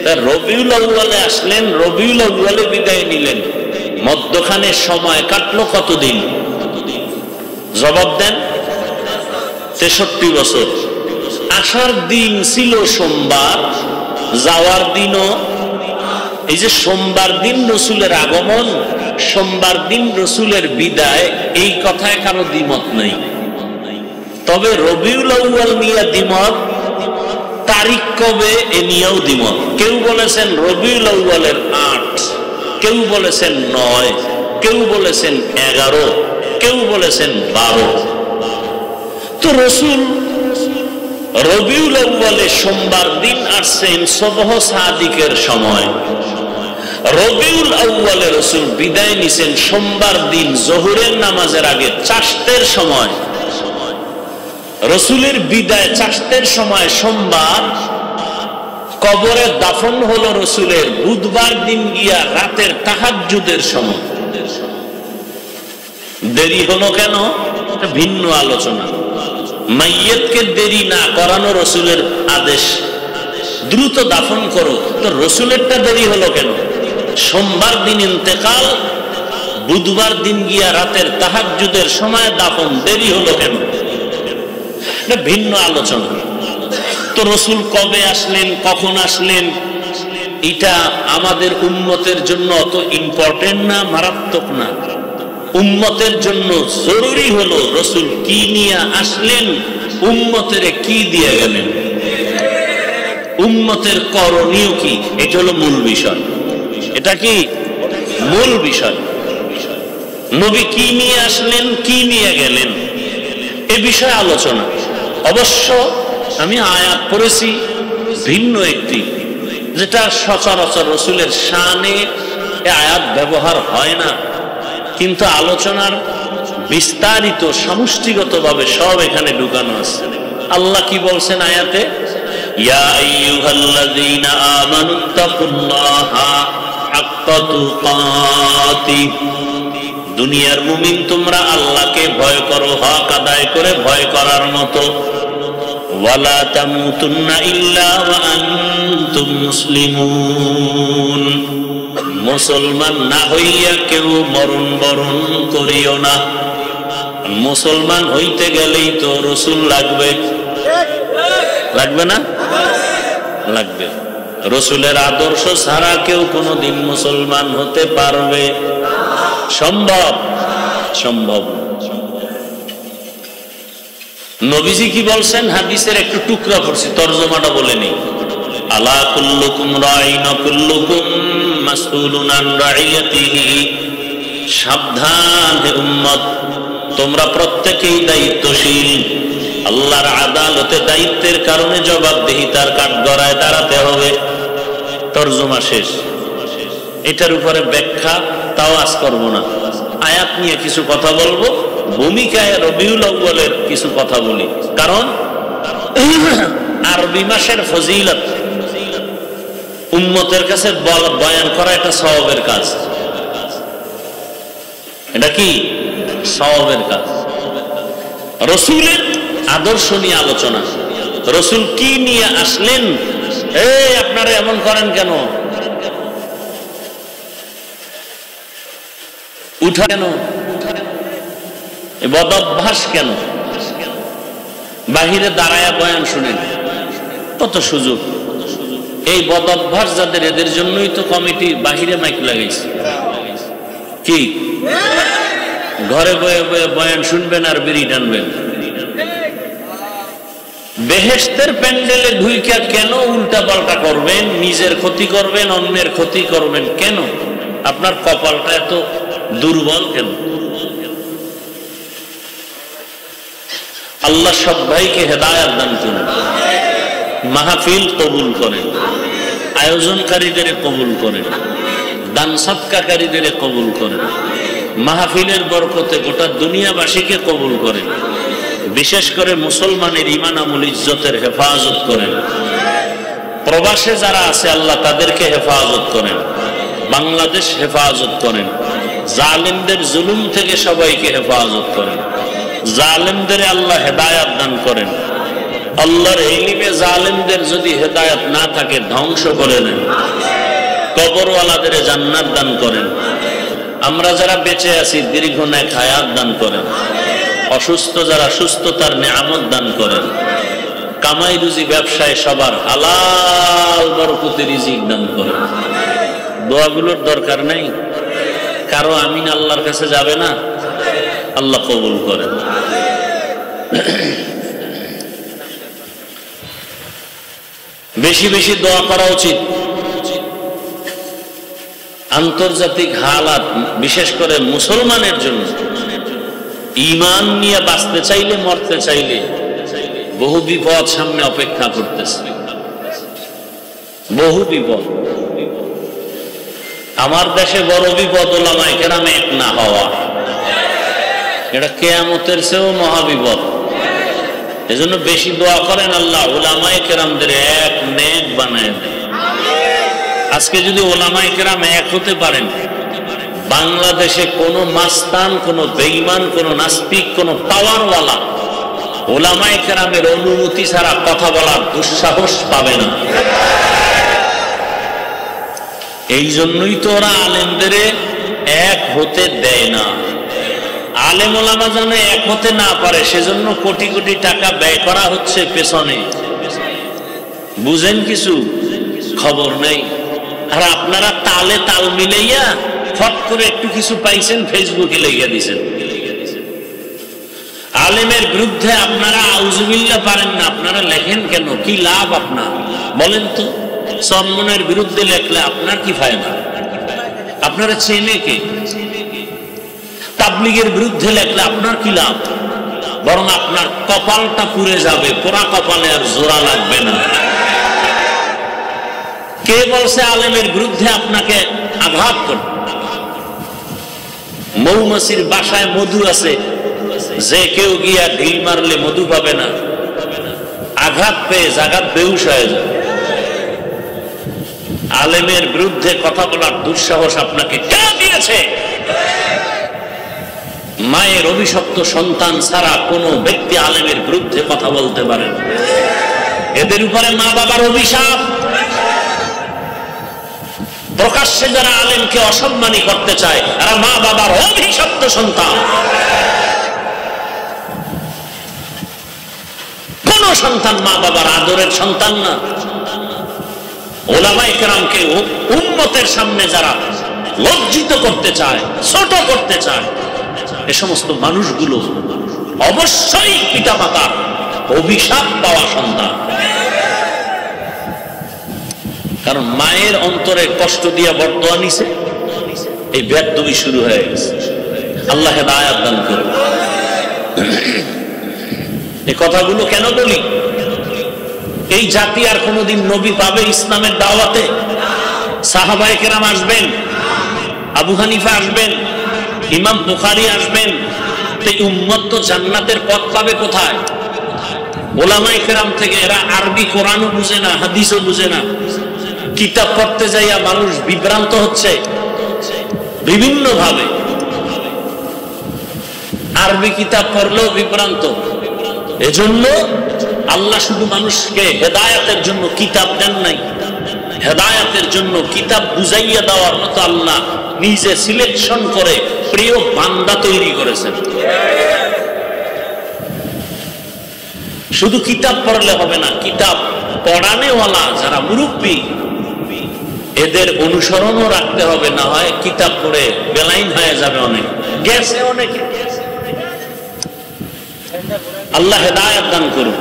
তা রবিউল আউয়ালে আসলেন, রবিউল আউয়ালে বিদায় নিলেন, মধ্যখানে সময় কাটলো কতদিন? জবাব দেন। 63 বছর। আসার দিন ছিল সোমবার, যাওয়ার দিনও এই যে সোমবার দিন রাসূলের আগমন, সোমবার দিন রাসূলের বিদায়, এই কথায় কারো দ্বিমত নেই। তবে রবিউল আউয়াল নিয়ে দ্বিমত, তারিখ কবে এ নিয়েও দ্বিমত। কেউ বলেছেন রবিউল আউয়ালের 8, কেউ বলেছেন 9, কেউ বলেছেন 11, কেউ বলেছেন 12। তো রাসূল রবিউল আউয়ালে সোমবার দিন আসছেন সুবহ সাদিকের সময়। রবিউল আউয়ালে রাসূল বিদায় নিছেন সোমবার দিন জোহরের নামাজের আগে চাশতের সময়। রাসূলের বিদায় চাশতের সময় সোমবার, কবরে দাফন হলো রাসূলের বুধবার দিন গিয়া রাতের তাহাজ্জুদের সময়। দেরি হলো কেন? ভিন্ন আলোচনা। মাইয়িতকে দেরি না করানো রাসূলের আদেশ, দ্রুত দাফন করো। তো রাসূলেরটা দেরি হলো কেন? সোমবার দিন ইন্তেকাল, বুধবার দিন গিয়া রাতের তাহাজ্জুদের সময় দাফন, দেরি হলো কেন? এটা ভিন্ন আলোচনা। তো রাসূল কবে আসলেন, কখন আসলেন, এটা আমাদের উম্মতের জন্য অত ইম্পর্টেন্ট না, মারাত্মক না। উম্মতের জন্য জরুরি হলো রাসূল কি নিয়ে আসলেন, উম্মতের কি দিয়ে গেলেন, উম্মতের করণীয় কি, এটা হলো মূল বিষয়। এটা কি মূল বিষয়? নবী কি নিয়ে আসলেন, কি নিয়ে গেলেন, এ বিষয়ে আলোচনা। অবশ্য আমি আয়াত পড়েছি ভিন্ন একটি, যেটা সচরাচর রাসূলের শানে আয়াত ব্যবহার হয় না, কিন্তু আলোচনার বিস্তারিত সমষ্টিগতভাবে সব এখানে ঢুকানো আছে। আল্লাহ কি বলছেন আয়াতে? ইয়া আইয়ুহাল্লাযীনা আমানুত্তাকুল্লাহা হাক্কা তুকাতিহ, দুনিয়ার মুমিন তোমরা আল্লাহকে ভয় করো হক আদায় করে ভয় করার মতো। ওয়ালা তামুতুন্না ইল্লা ওয়া আনতুম মুসলিমুন, মুসলমান না হইয়া কেউ মরণ বরণ করিও না। মুসলমান হইতে গেলেই তো রাসূল লাগবে, লাগবে না? লাগবে। রাসূলের আদর্শ ছাড়া কেউ কোনোদিন মুসলমান হতে পারবে? সম্ভব? সম্ভব। নবীজি কি বলছেন হাদিসের একটু টুকরা পড়ছি, তরজমাটা বলে নেই। আলা কুল্লুকুম রাইন কুল্লুকুম মাসউলুন আন রাইয়াতিহি, সাবধান হে উম্মত, তোমরা প্রত্যেকেই দায়িত্বশীল। আল্লাহর আদালতে দায়িত্বের কারণে জবাবদিহিতার কাঠগড়ায় দাঁড়াতে হবে। তরজমা শেষ। এটার উপরে ব্যাখ্যা তাও আজ করবো না, আয়াত নিয়ে কিছু কথা বলবো, ভূমিকায় রবিউল আউয়ালের কিছু কথা বলি। কারণ আরবি মাসের ফজিলত উম্মতের কাছে বয়ান করা একটা সওয়াবের কাজ। এটা কি সওয়াবের কাজ? রসুলের আদর্শ নিয়ে আলোচনা, রসুল কি নিয়ে আসলেন, এই আপনারা এমন করেন কেন, উঠা কেন, বদভ্যাস কেন, বাহিরে দাঁড়ায়া বয়ান শুনেন, কত সুযোগ। এই বদভ্যাস যাদের, এদের জন্যই তো কমিটি বাহিরে মাইক লাগাইছে। কি ঘরে বয়ে বয়ে বয়ান শুনবেন আর বিড়ি টানবেন? বেহেশতের প্যান্ডেলে ঢুইকা কেন উল্টা পাল্টা করবেন, নিজের ক্ষতি করবেন, অন্যের ক্ষতি করবেন কেন? আপনার কপালটা এত দুর্বল কেন? আল্লাহ সব ভাইকে হেদায়েত দান করুন, মাহফিল কবুল করেন, আয়োজনকারীদের কবুল করেন, দান সদকাকারীদের কবুল করেন, মাহফিলের বরকতে গোটা দুনিয়াবাসীকে কবুল করেন, বিশেষ করে মুসলমানের ঈমান আমল ইজ্জতের হেফাজত করেন। প্রবাসে যারা আছে আল্লাহ তাদেরকে হেফাজত করেন, বাংলাদেশ হেফাজত করেন, জালেমদের জুলুম থেকে সবাইকে হেফাজত করেন, জালেমদের আল্লাহ হেদায়েত দান করেন। আল্লাহর ইলমে জালেমদের যদি হেদায়েত না থাকে ধ্বংস করে দেন, কবরওয়ালাদের জান্নাত দান করেন। আমরা যারা বেঁচে আছি দীর্ঘ নেক হায়াত দান করেন, অসুস্থ যারা সুস্থতার নিয়ামত দান করেন, কামাই রুজি ব্যবসায় সবার হালাল বরকতে রিজিক দান করেন। দোয়াগুলোর দরকার নাই কারো, আমিন আল্লাহর কাছে যাবে না, আল্লাহ কবুল করেন। বেশি বেশি দোয়া করা উচিত। আন্তর্জাতিক হালাত বিশেষ করে মুসলমানের জন্য, ঈমান নিয়ে বাঁচতে চাইলে, মরতে চাইলে বহু বিপদ সামনে অপেক্ষা করতেছে, বহু বিপদ। আমার দেশে বড় বিপদ ওলামায়ে কেরাম এক না হওয়া, এটা কিয়ামতের চেয়েও মহাবিপদ। এজন্য বেশি দোয়া করেন আল্লাহ ওলামায়ে কেরামদের এক নেক বানায় দেয়। আজকে যদি ওলামায়ে কেরাম এক হতে পারেন, বাংলাদেশে কোন মাস্তান, কোন বেঈমান, কোন নাস্তিক, কোন পাওয়ারওয়ালা ওলামায়ে কেরামের অনুমতি ছাড়া কথা বলার দুঃসাহস পাবে না। এই জন্যই তো ওরা আলেমদের এক হতে দেয় না। আলেম ওলামা যেন এক হতে না পারে সেজন্য কোটি কোটি টাকা ব্যয় করা হচ্ছে পেছনে। বুঝেন কিছু? খবর নেই। আর আপনারা তালে তাল মিলাইয়া ফট করে একটু কিছু পাইছেন, ফেসবুকে লেগে দিছেন। আলেমের বিরুদ্ধে আপনারা আউযুবিল্লাহ পারেন না, আপনারা লেখেন কেন? কি লাভ আপনার বলেন তো? চরমনের বিরুদ্ধে লেখলে আপনার কি ফায়দা? আপনারা চেনে কে? তাবলীগের বিরুদ্ধে লেখলে আপনার কি লাভ? বরং আপনার কপালটা পুড়ে যাবে, পোড়া কপালে আর জোড়া লাগবে না। কে বলছে আলেমের বিরুদ্ধে আপনাকে আঘাত করবে? মৌমাছির বাসায় মধু আছে, যে কেউ গিয়া ঢিল মারলে মধু পাবে না, আঘাত পেয়ে জাগাত বেহুশ হয়ে যাবে। আলেমের বিরুদ্ধে কথা বলার দুঃসাহস আপনাকে কে দিয়েছে? মায়ের অভিশপ্ত সন্তান ছাড়া কোন ব্যক্তি আলেমের বিরুদ্ধে কথা বলতে পারে না। এদের উপরে মা বাবার অভিশাপ। প্রকাশ্যে যারা আলেমকে অসম্মানী করতে চায় এরা মা বাবার অভিশপ্ত সন্তান। কোন সন্তান মা বাবার আদরের সন্তান না। ওলামায়ে কেরামকে উম্মতের সামনে যারা লজ্জিত করতে চায়, ছোট করতে চায়, এ সমস্ত মানুষগুলো অবশ্যই পিতামাতার অভিশাপ পাওয়া সন্তান। কারণ মায়ের অন্তরে কষ্ট দিয়া বর্দোয়া নিছে, এই বেয়াদবি শুরু হয়ে গেছে। আল্লাহ হেদায়েত দান করুন। এই কথাগুলো কেন বলি? এই জাতি আর কোনোদিন নবী পাবে ইসলামের দাওয়াতে? সাহাবায়ে কেরাম আসবেন, আবু হানিফা আসবেন, ইমাম বুখারী আসবেন, এই উম্মত তো জান্নাতের পথ পাবে কোথায়? ওলামায়ে কেরাম থেকে এরা আরবি কোরআনও বুঝে না, হাদিসও বুঝে না, কিতাব পড়তে যাইয়া মানুষ বিভ্রান্ত হচ্ছে বিভিন্ন ভাবে। আরবি কিতাব পড়লেও বিভ্রান্ত। এজন্য আল্লাহ শুধু মানুষকে হেদায়েতের জন্য কিতাব দেন নাই, হেদায়েতের জন্য কিতাব বুঝাইয়া দেওয়ার মতো আল্লাহ নিজে সিলেকশন করে প্রিয় বান্দা তৈরি করেছেন। শুধু কিতাব পড়লে হবে না, কিতাব পড়ানেওয়ালা যারা মুরব্বী এদের অনুসরণও রাখতে হবে, না হয় কিতাব পড়ে বেলাইন হয়ে যাবে অনেক, গেছে অনেকে। আল্লাহ হেদায়েত দান করুন।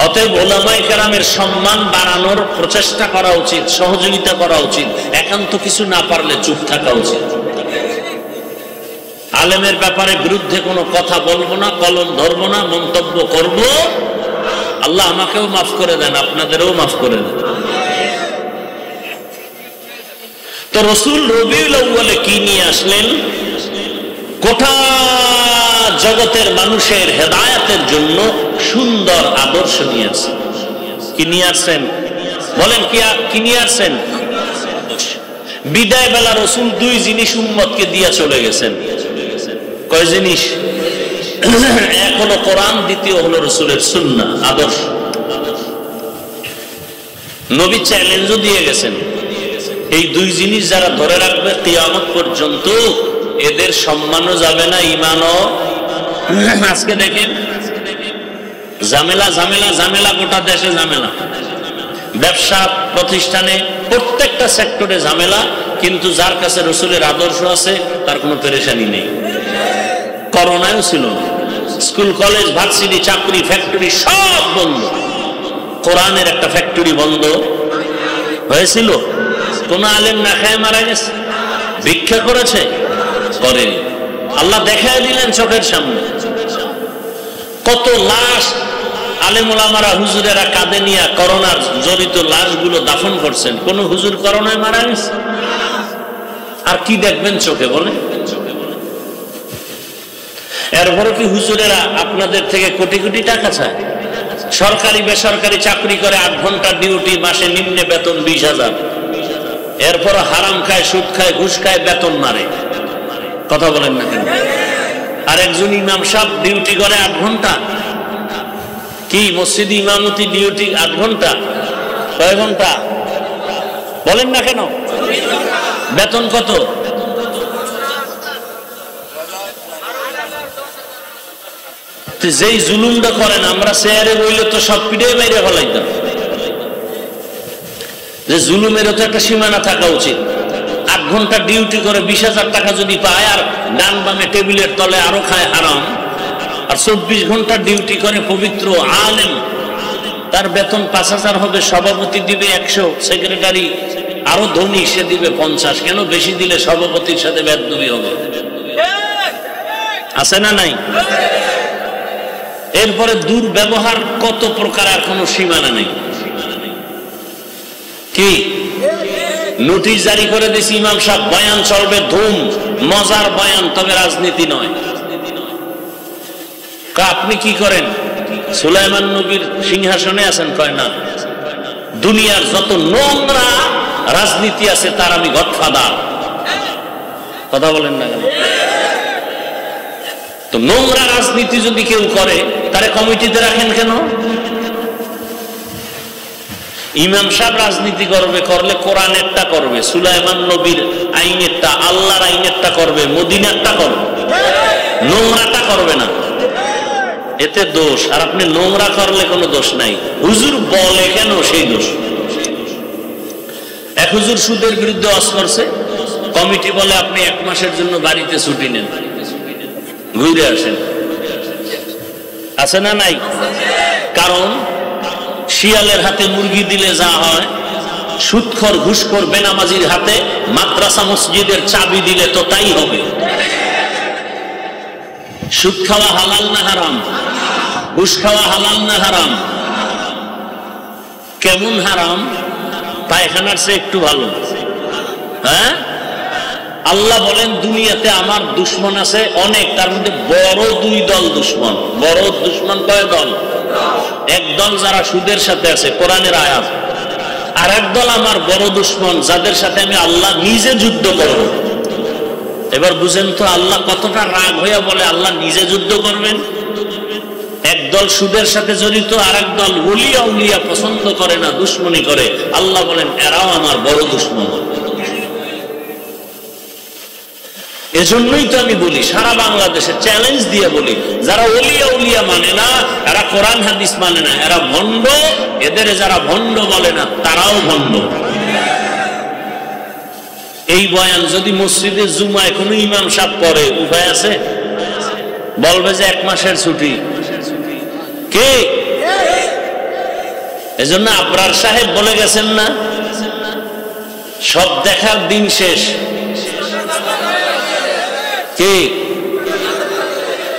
অতএব উলামায়ে কেরামের সম্মান বাড়ানোর প্রচেষ্টা করা উচিত, সহযোগিতা করা উচিত। একান্ত কিছু না পারলে চুপ থাকা উচিত। আলেমের ব্যাপারে বিরুদ্ধে কোনো কথা বলবো না, কলম ধরবো না, মন্তব্য করব। আল্লাহ আমাকেও মাফ করে দেন, আপনাদেরও মাফ করে দেন। তো রাসূল রবিউল আউয়ালে কি নিয়ে আসলেন? গোটা জগতের মানুষের হেদায়েতের জন্য সুন্দর আদর্শ নিয়ে আসছেন। কি নিয়ে আসছেন বলেন? কি নিয়ে আসছেন? বিদায় বেলা রাসূল দুই জিনিস উম্মতকে দিয়ে চলে গেছেন। কয় জিনিস? এক হলো কোরআন, দ্বিতীয় হলো রাসূলের সুন্নাহ, আদর্শ। নবী চ্যালেঞ্জও দিয়ে গেছেন, এই দুই জিনিস যারা ধরে রাখবে কিয়ামত পর্যন্ত এদের সম্মানও যাবে না, ঈমানও। আজকে দেখেন ঝামেলা ঝামেলা ঝামেলা, গোটা দেশে ঝামেলা, ব্যবসা প্রতিষ্ঠানে প্রত্যেকটা সেক্টরে ঝামেলা, কিন্তু যার কাছে রাসূলের আদর্শ আছে তার কোনো পেরেশানি নেই। করোনায়ও ছিল, স্কুল কলেজ ভার্সিটি চাকরি ফ্যাক্টরি সব বন্ধ, কোরআনের একটা ফ্যাক্টরি বন্ধ হয়েছিল? কোন আলেম না খায় মারা গেছে? ভিক্ষা করেছে? করেনি। আল্লাহ দেখায় দিলেন চোখের সামনে। কত লাশ আলেম ওলামারা হুজুরেরা কাঁধে নিয়ে করোনার জড়িত লাশগুলো দাফন করছেন, কোন হুজুর করোনায় মারা গেছে? আর কি দেখবেন চোখে বলে? এরপরও কি হুজুরেরা আপনাদের থেকে কোটি কোটি টাকা চায়? সরকারি বেসরকারি চাকরি করে 8 ঘন্টা ডিউটি, মাসে নিম্নে বেতন 20,000, এরপর হারাম খায়, সুদ খায়, ঘুষ খায়, বেতন মারে। কথা বলেন না কেন? আর একজন ইমাম সাহেব ডিউটি করে 8 ঘন্টা, কি মসজিদ ইমামতি ডিউটি 8 ঘন্টা? কয় ঘন্টা বলেন না কেন? বেতন কত? যেই জুলুমটা করেন, আমরা চেয়ারে বইলে তো সব পিঠে বাইরে ফেলাইতাম। যে জুলুমেরও তো একটা সীমানা থাকা উচিত। 8 ঘন্টা ডিউটি করে 20,000 টাকা যদি পায়, আর ডান বামে টেবিলের তলে আরো খায় হারাম, আর 24 ঘন্টা ডিউটি করে পবিত্র আলেম, তার বেতন 5,000 হবে, সভাপতি দিবে 100, সেক্রেটারি আরো ধনী সে দিবে 50। কেন? বেশি দিলে সভাপতির সাথে বেদবি হবে। আছে না নাই? এরপরে দুর্ব্যবহার কত প্রকার, আর কোনো সীমানা নেই। কি নোটিশ জারি করে দিয়েছি, ইমাম সাহেব বয়ান চলবে ধুম, মজার বয়ান, তবে রাজনীতি নয়। আপনি কি করেন? সুলাইমান নবীর সিংহাসনে আছেন? কয় না, দুনিয়ার যত নোংরা রাজনীতি আছে তার আমি গডফাদার। কথা বলেন না কেন? তো নোংরা রাজনীতি যদি কেউ করে, তারে কমিটিতে রাখেন কেন? ইমাম সাহেব রাজনীতি করবে, করলে কোরআনেরটা করবে, সুলাইমান নবীর আইনেরটা, আল্লাহর আইনেরটা করবে, মদিনারটা করবে, নোংরাটা করবে না। এতে দোষ। আর আপনি নোংরা করলে কোনো দোষ নাই, হুজুর বলে কেন সেই দোষ। এক হুজুর সুদের বিরুদ্ধে ওয়াজ করছে, কমিটি বলে আপনি 1 মাসের জন্য বাড়িতে ছুটি নেন। ঘুরে আসেন। আছে না নাই? কারণ শিয়ালের হাতে মুরগি দিলে যা হয়, সুদখোর ঘুষখোর বেনামাজির হাতে মাদ্রাসা মসজিদের চাবি দিলে তো তাই হবে। সুদ খাওয়া হালাল না হারাম? ঘুষ খাওয়া হালাল না হারাম? কেমন হারাম? পায়খানার চেয়ে একটু ভালো। হ্যাঁ, আল্লাহ বলেন দুনিয়াতে আমার দুশ্মন আছে অনেক, তার মধ্যে বড় দুই দল দুশ্মন। বড় দুশ্মন কয় দল? এক দল যারা সুদের সাথে আছে, কোরআনের আয়াত। আর এক দল আমার বড় দুশ্মন, যাদের সাথে আমি আল্লাহ নিজে যুদ্ধ করব। এবার বুঝেন তো আল্লাহ কতটা রাগ হইয়া বলে আল্লাহ নিজে যুদ্ধ করবেন। একদল সুদের সাথে জড়িত, আর এক দল ওলিয়া উলিয়া পছন্দ করে না, দুশ্মনী করে। আল্লাহ বলেন এরাও আমার বড় দুশ্মন। এজন্যই তো আমি বলি, সারা বাংলাদেশে চ্যালেঞ্জ দিয়ে বলি, যারা ওলিয়া উলিয়া মানে না, এরা কোরআন হাদিস মানে না, এরা ভণ্ড। এদের যারা ভণ্ড বলে না, তারাও ভণ্ড। এই বয়ান যদি মসজিদে জুমায় কোনো ইমাম সাহেব পড়ে, উপায় আছে? বলবে যে 1 মাসের ছুটি। কে? এজন্য আবরার সাহেব বলে গেছেন না, সব দেখার দিন শেষ। কে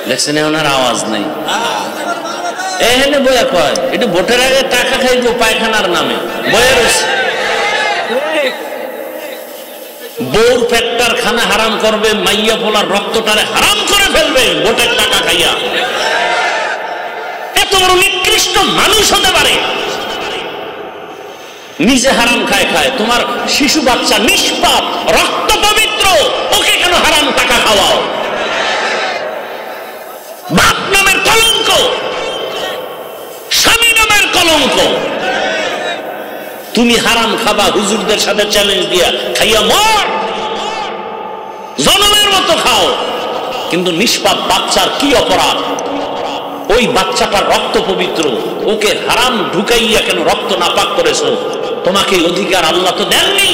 দেখছেন? ওনার আওয়াজ নাই। এখানে বয়া কয় এটা ভোটের আগে টাকা খাইবো পায়খানার নামে বয়া রয়েছে। বউর পেটটার খানা হারাম করবে, মাইয়া পোলার রক্তটারে হারাম করে ফেলবে ভোটের টাকা খাইয়া। এত বড় নিকৃষ্ট মানুষ হতে পারে? নিজে হারাম খায় খায়, তোমার শিশু বাচ্চা নিষ্পাপ, রক্ত পবিত্র, ওকে কেন হারাম টাকা খাওয়াও? বাপ নামের কলঙ্ক, স্বামী নামের কলঙ্ক। তুমি হারাম খাবা, হুজুরদের সাথে চ্যালেঞ্জ দিয়া খাইয়া মর, জনমের মতো খাও। কিন্তু নিষ্পাপ বাচ্চার কি অপরাধ? ওই বাচ্চাটার রক্ত পবিত্র, ওকে হারাম ঢুকাইয়া কেন রক্ত নাপাক করেছো? তোমাকে অধিকার আল্লাহ তো দেননি।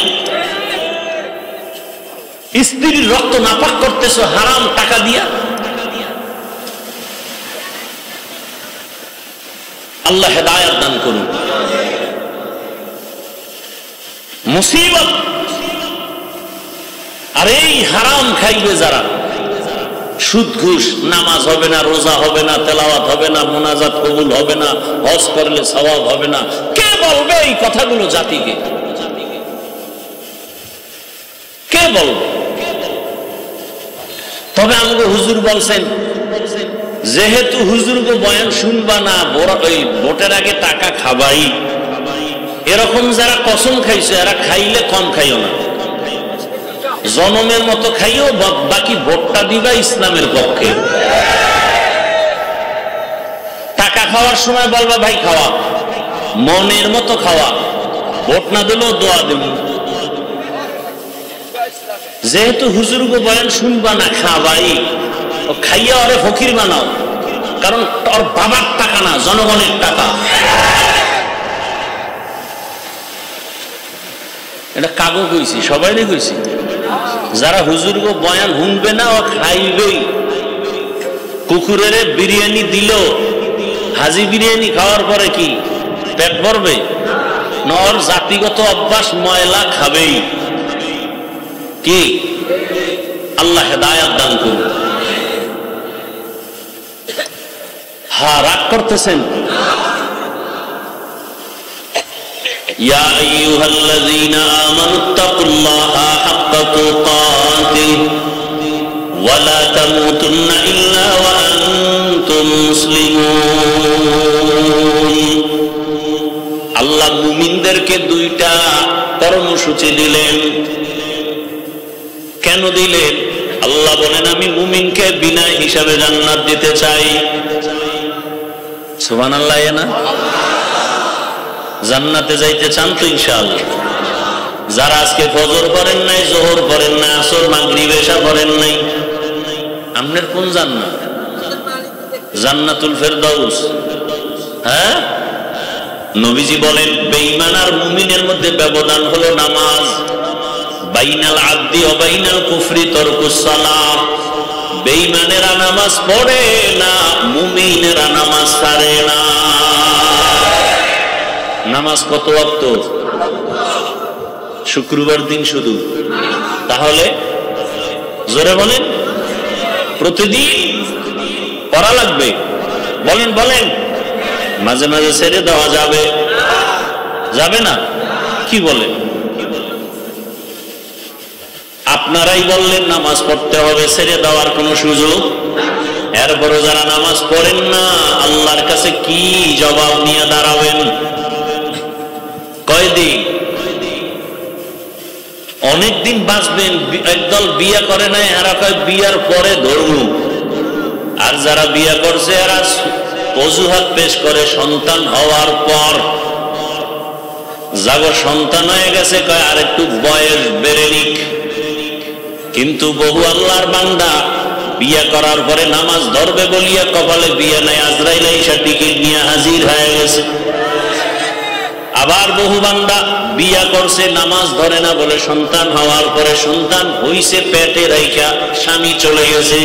স্ত্রীর রক্ত নাপাক করতেছো হারাম টাকা দিয়া। আল্লাহ হেদায়েত দান করুন। মুসিবত। আর এই হারাম খাইবে যারা, সুদ ঘুষ, নামাজ হবে না, রোজা হবে না, তেলাওয়াত হবে না, মোনাজাত কবুল হবে না, হজ করলে সওয়াব হবে না, কে বলবে এই কথাগুলো জাতিকে? কে বলবে? তবে আমাকে হুজুর বলছেন, যেহেতু হুজুরকে বয়ান শুনবা না, ওই ভোটের আগে টাকা খাবাই, এরকম যারা কসম খাইছে এরা খাইলে কম খাইও না, জনমের মতো খাইও, বাকি ভোটটা দিবা ইসলামের পক্ষে। টাকা খাওয়ার সময় বলবা ভাই খাওয়া, মনের মতো খাওয়া, ভোট না দিলেও দোয়া দেব। যেহেতু হুজুরকে বয়ান শুনবা না, খাবাই, খাইয়া ওরে ফকির বানাও, কারণ তোর বাবার টাকা না, জনগণের টাকা। এটা কাগজ কইছি, সবাই কইছি। যারা হুজুরকে বয়ান শুনবে না, ও খাইবেই। কুকুরের বিরিয়ানি দিল, হাজি বিরিয়ানি খাওয়ার পরে কি পেট ভরবে? নর জাতিগত অভ্যাস, ময়লা খাবেই। কি? আল্লাহ হেদায়েত দান করুন। হ্যাঁ, রাগ করতেছেন? ইয়া আইয়ুহাল্লাযীনা আমানুত্তাকুল্লাহা হাক্কা তুকাতিহি ওয়া লা তামুতুন্না ইল্লা ওয়া আনতুম মুসলিমুন। আল্লাহ মুমিনদেরকে 2টা কর্মসূচি দিলেন। কেন দিলেন? আল্লাহ বলেন আমি মুমিনকে বিনা হিসাবে জান্নাত দিতে চাই। সুবহানাল্লাহ। না জান্নাতে যাইতে চান তো ইনশাআল্লাহ? যারা আজকে ফজর করেন নাই, জোহর করেন নাই, আসর মাগরিব এশা করেন নাই, আপনার কোন জান্নাত? জান্নাতুল ফেরদাউস। হ্যাঁ, নবীজি বলেন বেঈমান আর মুমিনের মধ্যে ব্যবধান হলো নামাজ। বাইনাল আবদি ওয়া বাইনাল কুফরি তারকুস সালাহ। বেঈমানেরা নামাজ পড়ে না, মুমিনেরা নামাজ ছাড়ে না। নামাজ কত ওয়াক্ত? শুক্রবার দিন শুধু। তাহলে জোরে বলেন, প্রতিদিন পড়া লাগবে। বলেন বলেন, মাঝে মাঝে ছেড়ে দেওয়া যাবে? যাবে না? কি বলেন? আপনারাই বললেন নামাজ পড়তে হবে, ছেড়ে দেওয়ার কোন সুযোগ? এরপরও যারা নামাজ পড়েন না, আল্লাহর কাছে কি জবাব নিয়ে দাঁড়াবেন? কয়দিন? অনেকদিন বাঁচবেন। একদল বিয়ে করে নাই, এরা কয় বিয়ার পরে ধর্ম। আর যারা বিয়ে করছে এরা অজুহাত পেশ করে সন্তান হওয়ার পর। যাগো সন্তান হয়ে গেছে কয় আর একটু বয়স বেড়ে নিক। কিন্তু বহু আল্লাহর বান্দা বিয়ে করার পরে নামাজ ধরবে বলিয়া কপালে বিয়ে নাই, আজরাইল আইসা টিকিট নিয়ে হাজির হয়ে গেছে। আবার বহু বান্দা বিয়া করছে, নামাজ ধরে না বলে সন্তান হওয়ার পরে সন্তান হইছে পেটে রাইখা স্বামী চলে গেছে।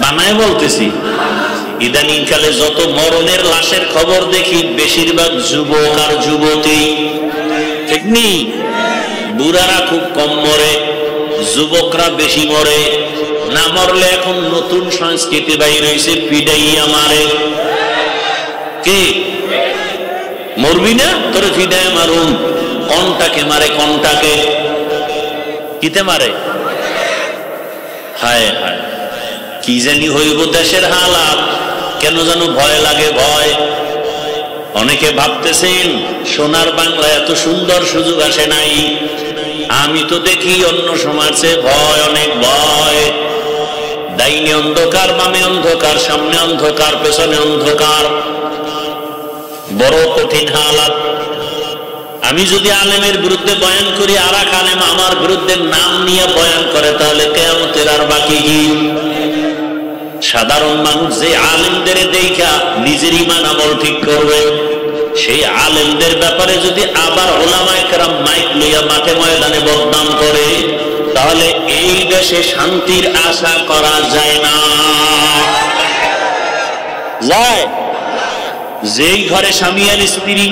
বানায় বলতেছি, ইদানিং কালে যত মরণের লাশের খবর দেখি বেশিরভাগ যুবক আর যুবতী, ঠিক নেই? বুড়ারা খুব কম মরে, যুবকরা বেশি মরে। না মরলে এখন নতুন সংস্কৃতি বাইর হয়েছে, পিডাইয়া মারে। কে মরবি না? তোরে ফিডায় মারুম। কোনটাকে মারে? কোনটাকে কিতে মারে? হায় হায়, কি জানি হইব দেশের হালাত। কেন যেন ভয় লাগে, ভয়। অনেকে ভাবতেছেন সোনার বাংলা এত সুন্দর সুযোগ আসে নাই। আমি তো দেখি অন্য সমাজে চেয়ে ভয়, অনেক ভয়। ডাইনে অন্ধকার, বামে অন্ধকার, সামনে অন্ধকার, পেছনে অন্ধকার। বড় কঠিন হালাত। আমি যদি আলেমের বিরুদ্ধে বয়ান করি, আর এক আলেম আমার বিরুদ্ধে নাম নিয়ে বয়ান করে, তাহলে কিয়ামতের আর বাকি কি? সাধারণ মানুষ যে আলেমদের দেখা নিজের ঈমান আমল ঠিক করবে, সেই আলেমদের ব্যাপারে যদি আবার উলামায়ে কেরাম মাইক লইয়া মাঠে ময়দানে বদনাম করে, তাহলে এই দেশে শান্তির আশা করা যায় না। যায়? যেই ঘরে স্বামী আর স্ত্রী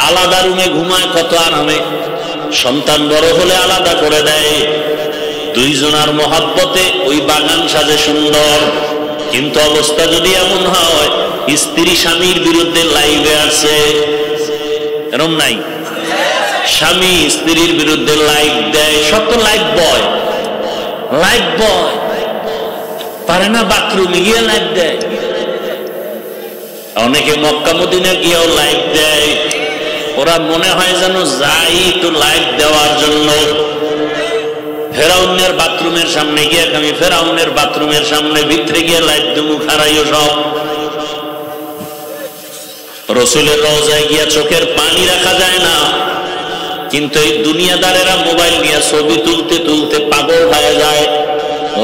আলাদা রুমে ঘুমায় কত আরামে, সন্তান বড় হলে আলাদা করে দেয়, দুইজনার মহাব্বতে ওই বাগান সাজে সুন্দর। কিন্তু অবস্থা যদি এমন হয়, স্ত্রী স্বামীর বিরুদ্ধে লাইভে আছে, এরম নাই? স্বামী স্ত্রীর বিরুদ্ধে লাইভ দেয়, সব তো লাইভ বয়। লাইভ বয় পারে না বাথরুমে গিয়ে লাইভ দেয়। অনেকে মক্কা মদিনা গিয়েও লাইভ দেয়। ওরা মনে হয় যেন যাই একটু লাইভ দেওয়ার জন্য। ফেরাউনের বাথরুমের সামনে গিয়ে আমি ফেরাউনের বাথরুমের সামনে ভিতরে গিয়ে লাইভ দেবো, খারাইও সব। রসুলের রওজায় গিয়া চোখের পানি রাখা যায় না, কিন্তু এই দুনিয়াদারেরা মোবাইল নিয়ে ছবি তুলতে তুলতে পাগল হয়ে যায়।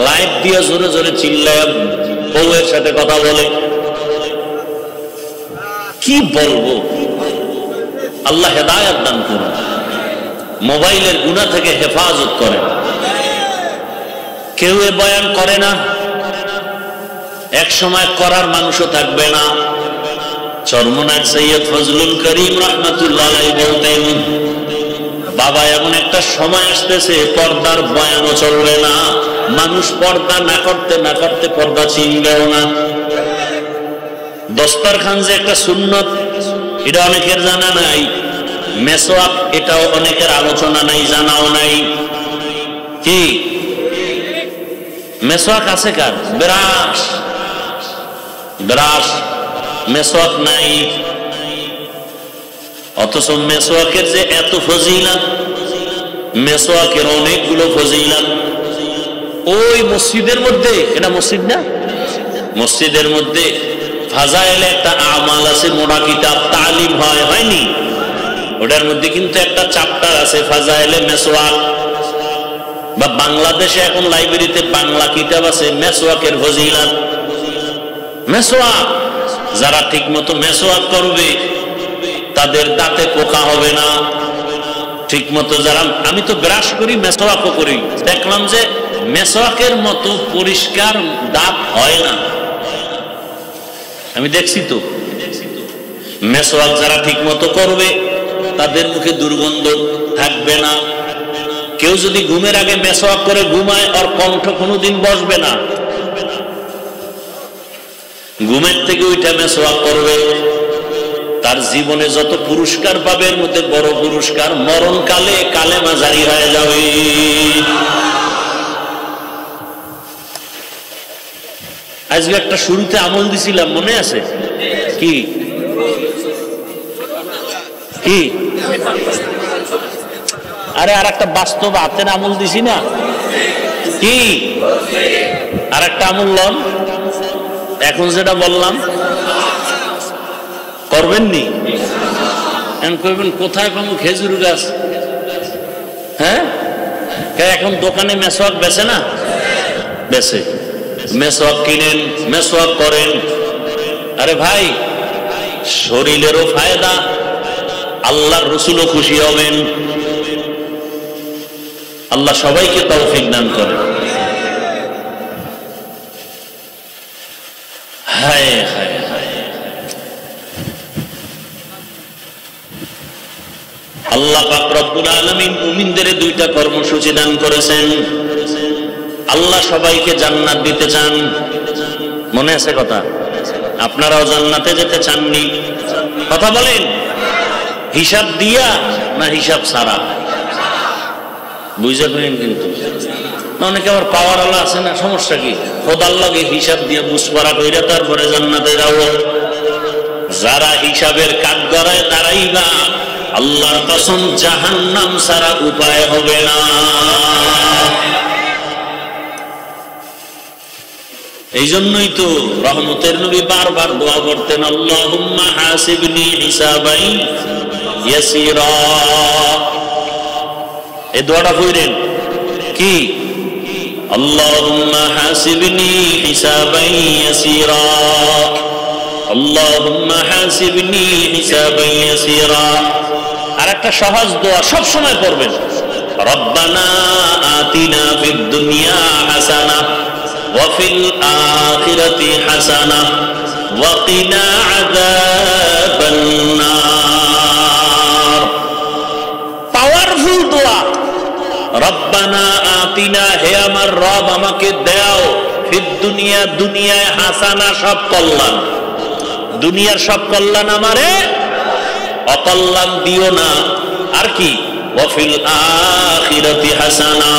লাইভ দিয়ে জোরে জোরে চিল্লায় বউয়ের সাথে কথা বলে। কি বলবো? আল্লাহ হেদায়েত দান করুন, মোবাইলের গুনাহ থেকে হেফাজত করে। কেউ এ বয়ান করে না, এক সময় করার মানুষও থাকবে না। চরমনায় সৈয়দ ফজলুল করিম রাহমাতুল্লাহ আলাইহি বলতেন, বাবা এমন একটা সময় আসতেছে পর্দার বয়ানও চলবে না। মানুষ পর্দা না করতে না করতে পর্দা চিনবেও না। দস্তরখান যে একটা সুন্নত, এটা অনেকের জানা নাই। মেসওয়াক, এটাও অনেকের আলোচনা নাই, জানাও নাই। কি মেসওয়াক আছে কার? ব্রাশ, ব্রাশ, মেসওয়াক নাই। অথচ মেসওয়াকের যে এত ফজিলত, মেসওয়াকের অনেকগুলো ফজিলত। ওই মসজিদের মধ্যে, এটা মসজিদ না, মসজিদের মধ্যে ফাজাইলে একটা আমাল আছে, মোটা কিতাব তালিম হয়, হয়নি? ওটার মধ্যে কিন্তু একটা চ্যাপ্টার আছে ফাজাইলে মেসওয়াক। বা বাংলাদেশে এখন লাইব্রেরিতে বাংলা কিতাব আছে মেসওয়াকের ফজিলত। মেসওয়াক, যারা ঠিক মতো মেসওয়াক করবে তাদের দাঁতে পোকা হবে না, ঠিক মতো যারা, আমি তো ব্রাশ করি, মেসওয়াকও করি, দেখলাম যে মেসওয়াকের মতো পরিষ্কার দাঁত হয় না। আমি দেখছি তো, মেসওয়াক যারা ঠিক মতো করবে তাদের মুখে দুর্গন্ধ থাকবে না। কেউ যদি ঘুমের আগে মেসওয়াক করে ঘুমায়, আর কণ্ঠ কোনোদিন বসবে না। ঘুমের থেকে ওইটা মেসওয়াক করবে, তার জীবনে যত পুরস্কার পাবে এর মধ্যে বড় পুরস্কার, মরণকালে কালেমা জারি হয়ে যাবে। আজকে একটা শুরুতে আমল দিছিলাম, মনে আছে? কি কি আরে আর একটা বাস্তব হাতের আমল দিছি না কি? আর একটা আমল লন, এখন যেটা বললাম করবেন নি? এখন কইবেন কোথায় পাবো খেজুর গাছ? হ্যাঁ, এখন দোকানে মেসওয়াক বেচে না? বেচে। মেসওয়াক কিনেন, মেসওয়াক করেন। আরে ভাই, শরীরেরও ফায়দা, আল্লাহর রাসূলও খুশি হবেন। আল্লাহ সবাইকে তৌফিক দান করেন। হায় হায় হায়, আল্লাহ পাক রব্বুল আলামিন মুমিনদের দুইটা কর্মসূচি দান করেছেন। আল্লাহ সবাইকে জান্নাত দিতে চান, মনে আছে কথা? আপনারাও জান্নাতে যেতে চাননি? কথা বলেন, হিসাব দিয়া না হিসাব ছাড়া? বুঝে করেন কিন্তু অনেকে আবার পাওয়ার আল্লাহ আছে না, সমস্যা কি? খোদার লাগে হিসাব দিয়ে বুঝপাড়া কইরা তারপরে জান্নাতে যাও। যারা হিসাবের কাজ করায় তারাই বা আল্লাহর কসম জাহান্নাম ছাড়া উপায় হবে না। এই জন্যই তো রহমতের নবী বারবার দোয়া করতেন, আল্লাহুম্মা হাসিবনি হিসাবাই ইয়াসিরা। এই দোয়াটা কইরেন কি? আল্লাহুম্মা হাসিবনি হিসাবাই ইয়াসিরা, আল্লাহুম্মা হাসিবনি হিসাবাই ইয়াসিরা। আর একটা সহজ দোয়া সব সময় করবেন, রব্বানা আতিনা ফিদ দুনিয়া হাসানা ওয়া ফিল আখিরাতি হাসানা ওয়া কিনা আযাবান নার। পাওয়ারফুল দোয়া, রব্বানা আতিনা, হে আমার রব আমাকে দাও, ফিদ দুনিয়া, দুনিয়ায় হাসানা, সব কল্যাণ, দুনিয়ার সব কল্যাণ আমারে, অকল্যাণ দিও না। আর কি? ওয়া ফিল আখিরাতি হাসানা,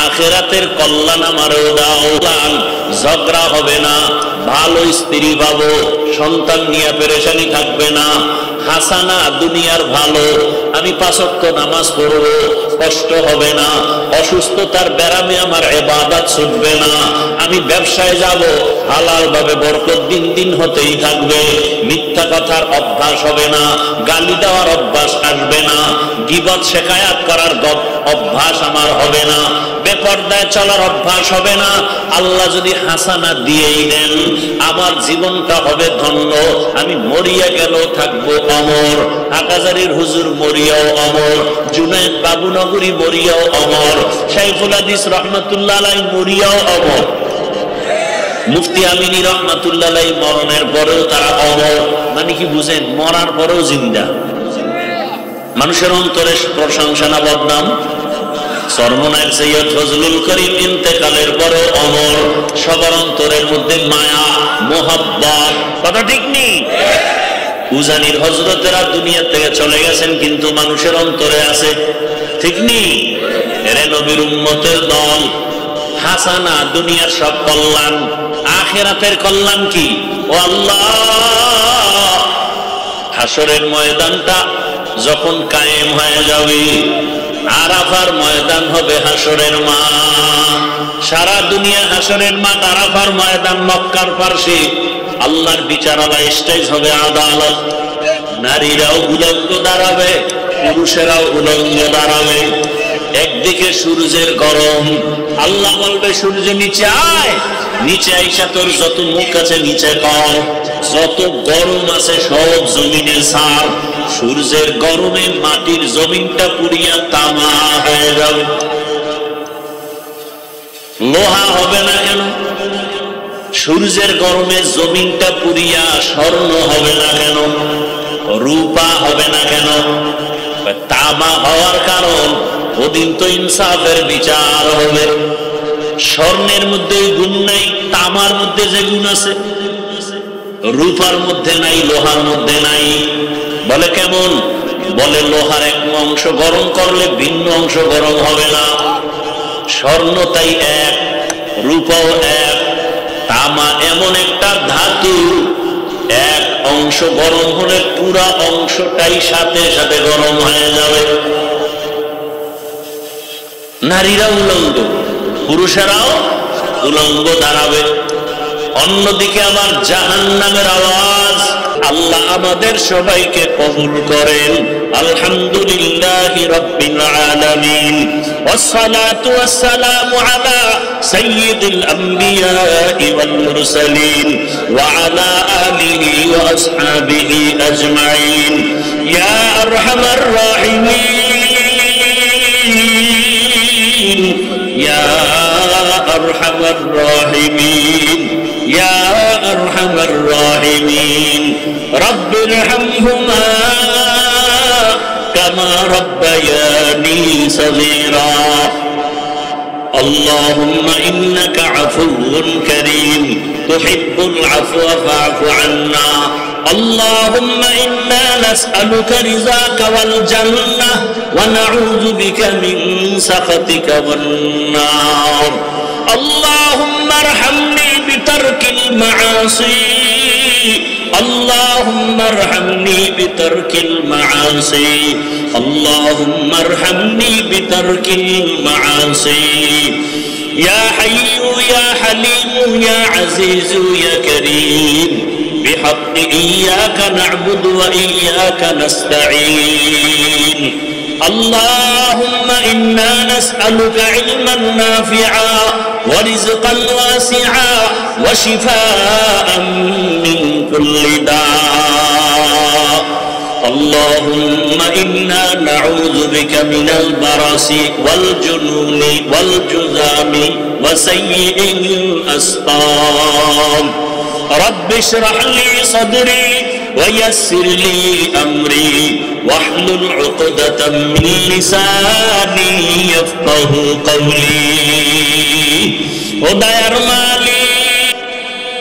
আখিরাতের কল্যাণ আমারও দাও। ঝগড়া হবে না, ভালো স্ত্রী পাবো, সন্তান নিয়ে পেরেশানি থাকবে না। হাসানা, দুনিয়ার ভালো, আমি 5 ওয়াক্ত নামাজ পড়বো, কষ্ট হবে না। অসুস্থতার ব্যারামে আমার ইবাদত ছুটবে না। আমি ব্যবসায় যাব, হালাল ভাবে বরকত দিন দিন হতেই থাকবে। মিথ্যা কথার অভ্যাস হবে না, গালি দেওয়ার অভ্যাস আসবে না, গীবত শিকায়াত করার অভ্যাস আমার হবে না, বেপরদায় চলার অভ্যাস হবে না। আল্লাহ যদি হাসানা দিয়েই দেন, আমার জীবনটা হবে ধন্য। আমি মরিয়া গেলেও থাকবো অমর, হাটহাজারীর হুজুর মরিয়াও অমর, জুনায়েদ বাবুনগরী মরিয়াও অমর, শাইখুল হাদিস রহমাতুল্লাহ আলাইহি মরিয়াও অমর, মুফতি আমিনী রহমাতুল্লাহ আলাইহি মরণের পরেও তারা অমর। মানে কি বুঝেন? মরার পরেও জিন্দা। মানুষের অন্তরে প্রশংসা না বদনাম? সরমনায়ের সৈয়দ ফজলুল করিম ইন্তেকালের পরেও অমর। সবার অন্তরের মধ্যে মায়া, মোহাব্বত, কথা ঠিক নেই? উজানির হযরতেরা দুনিয়া থেকে চলে গেছেন, কিন্তু মানুষের অন্তরে আছে, ঠিক নেই? এরে নবীর উম্মতের দল। হাসানা, দুনিয়ার সব কল্যাণ, আখিরাতের কল্যাণ কি? ও আল্লাহ, হাসরের ময়দানটা যখন কায়েম হয়ে যাবে, আরাফার ময়দান হবে হাসরের মাঠ। সারা দুনিয়া হাসরের মাঠ, আরাফার ময়দান মক্কার পার্শ্বে। আল্লাহর বিচারালয়, স্টেজ হবে আদালত। নারীরাও উলঙ্গ দাঁড়াবে, পুরুষেরাও উলঙ্গ দাঁড়াবে। একদিকে সূর্যের গরম, আল্লাহ বলবে সূর্য নিচে আয়, নিচে আইসা তোর যত মুখ আছে নিচে কর, যত গরম আছে সব জমিনে ছাড়। সূর্যের গরমে মাটির জমিনটা পুড়িয়া তামা হয়ে যাবে। লোহা হবে না কেন? সূর্যের গরমে জমিনটা পুড়িয়া স্বর্ণ হবে না কেন? রূপা হবে না কেন? তামা হওয়ার কারণ ওদিন তো ইনসাফের বিচার হবে। স্বর্ণের মধ্যে গুণ নাই, তামার মধ্যে যে গুণ আছে, রূপার মধ্যে নাই, লোহার মধ্যে নাই। বলে কেমন? বলে লোহার এক অংশ গরম করলে ভিন্ন অংশ গরম হবে না। স্বর্ণ তাই এক, রূপাও এক। তামা এমন একটা ধাতু, এক অংশ গরম হলে পুরা অংশটাই সাথে সাথে গরম হয়ে যাবে। নারীরা উলঙ্গ, পুরুষেরাও উলঙ্গ দাঁড়াবে। অন্যদিকে আবার জাহান্নামের আওয়াজ। আল্লাহ আমাদের সবাইকে কবুল করেন। আলহামদুলিল্লাহি রাব্বিল আলামিন, ওয়াসসালাতু ওয়াসসালামু আলা সাইয়্যিদিল আমবিয়াই ওয়াল মুরসালিন ওয়া আলা আলিহি ওয়া আসহাবিহি আজমাইন। ইয়া আরহামার রাহিমিন, ইয়া আরহামার রাহিমিন, ইয়া আরহামার রাহিমিন। রব্বিরহামহুমা কামা রব্বায়ানি সগীরা। اللهم إنك عفو كريم تحب العفو فاعف عنا. اللهم إنا نسألك رضاك والجنة ونعوذ بك من سخطك والنار. اللهم ارحمني بترك المعاصي. اللهم ارحمني بترك المعاصي. اللهم ارحمني بترك المعاصي. يا حي يا حليم يا عزيز يا كريم بحق إياك نعبد وإياك نستعين. اللهم إنا نسألك علما نافعا ورزقا واسعا وشفاء من كل داء. اللهم إنا نعوذ بك من البرص والجنون والجذام وسيء الأسقام. رب اشرح لي صدري ويسر لي أمري واحلل عقدة من لساني يفقه قولي. ও দয়ার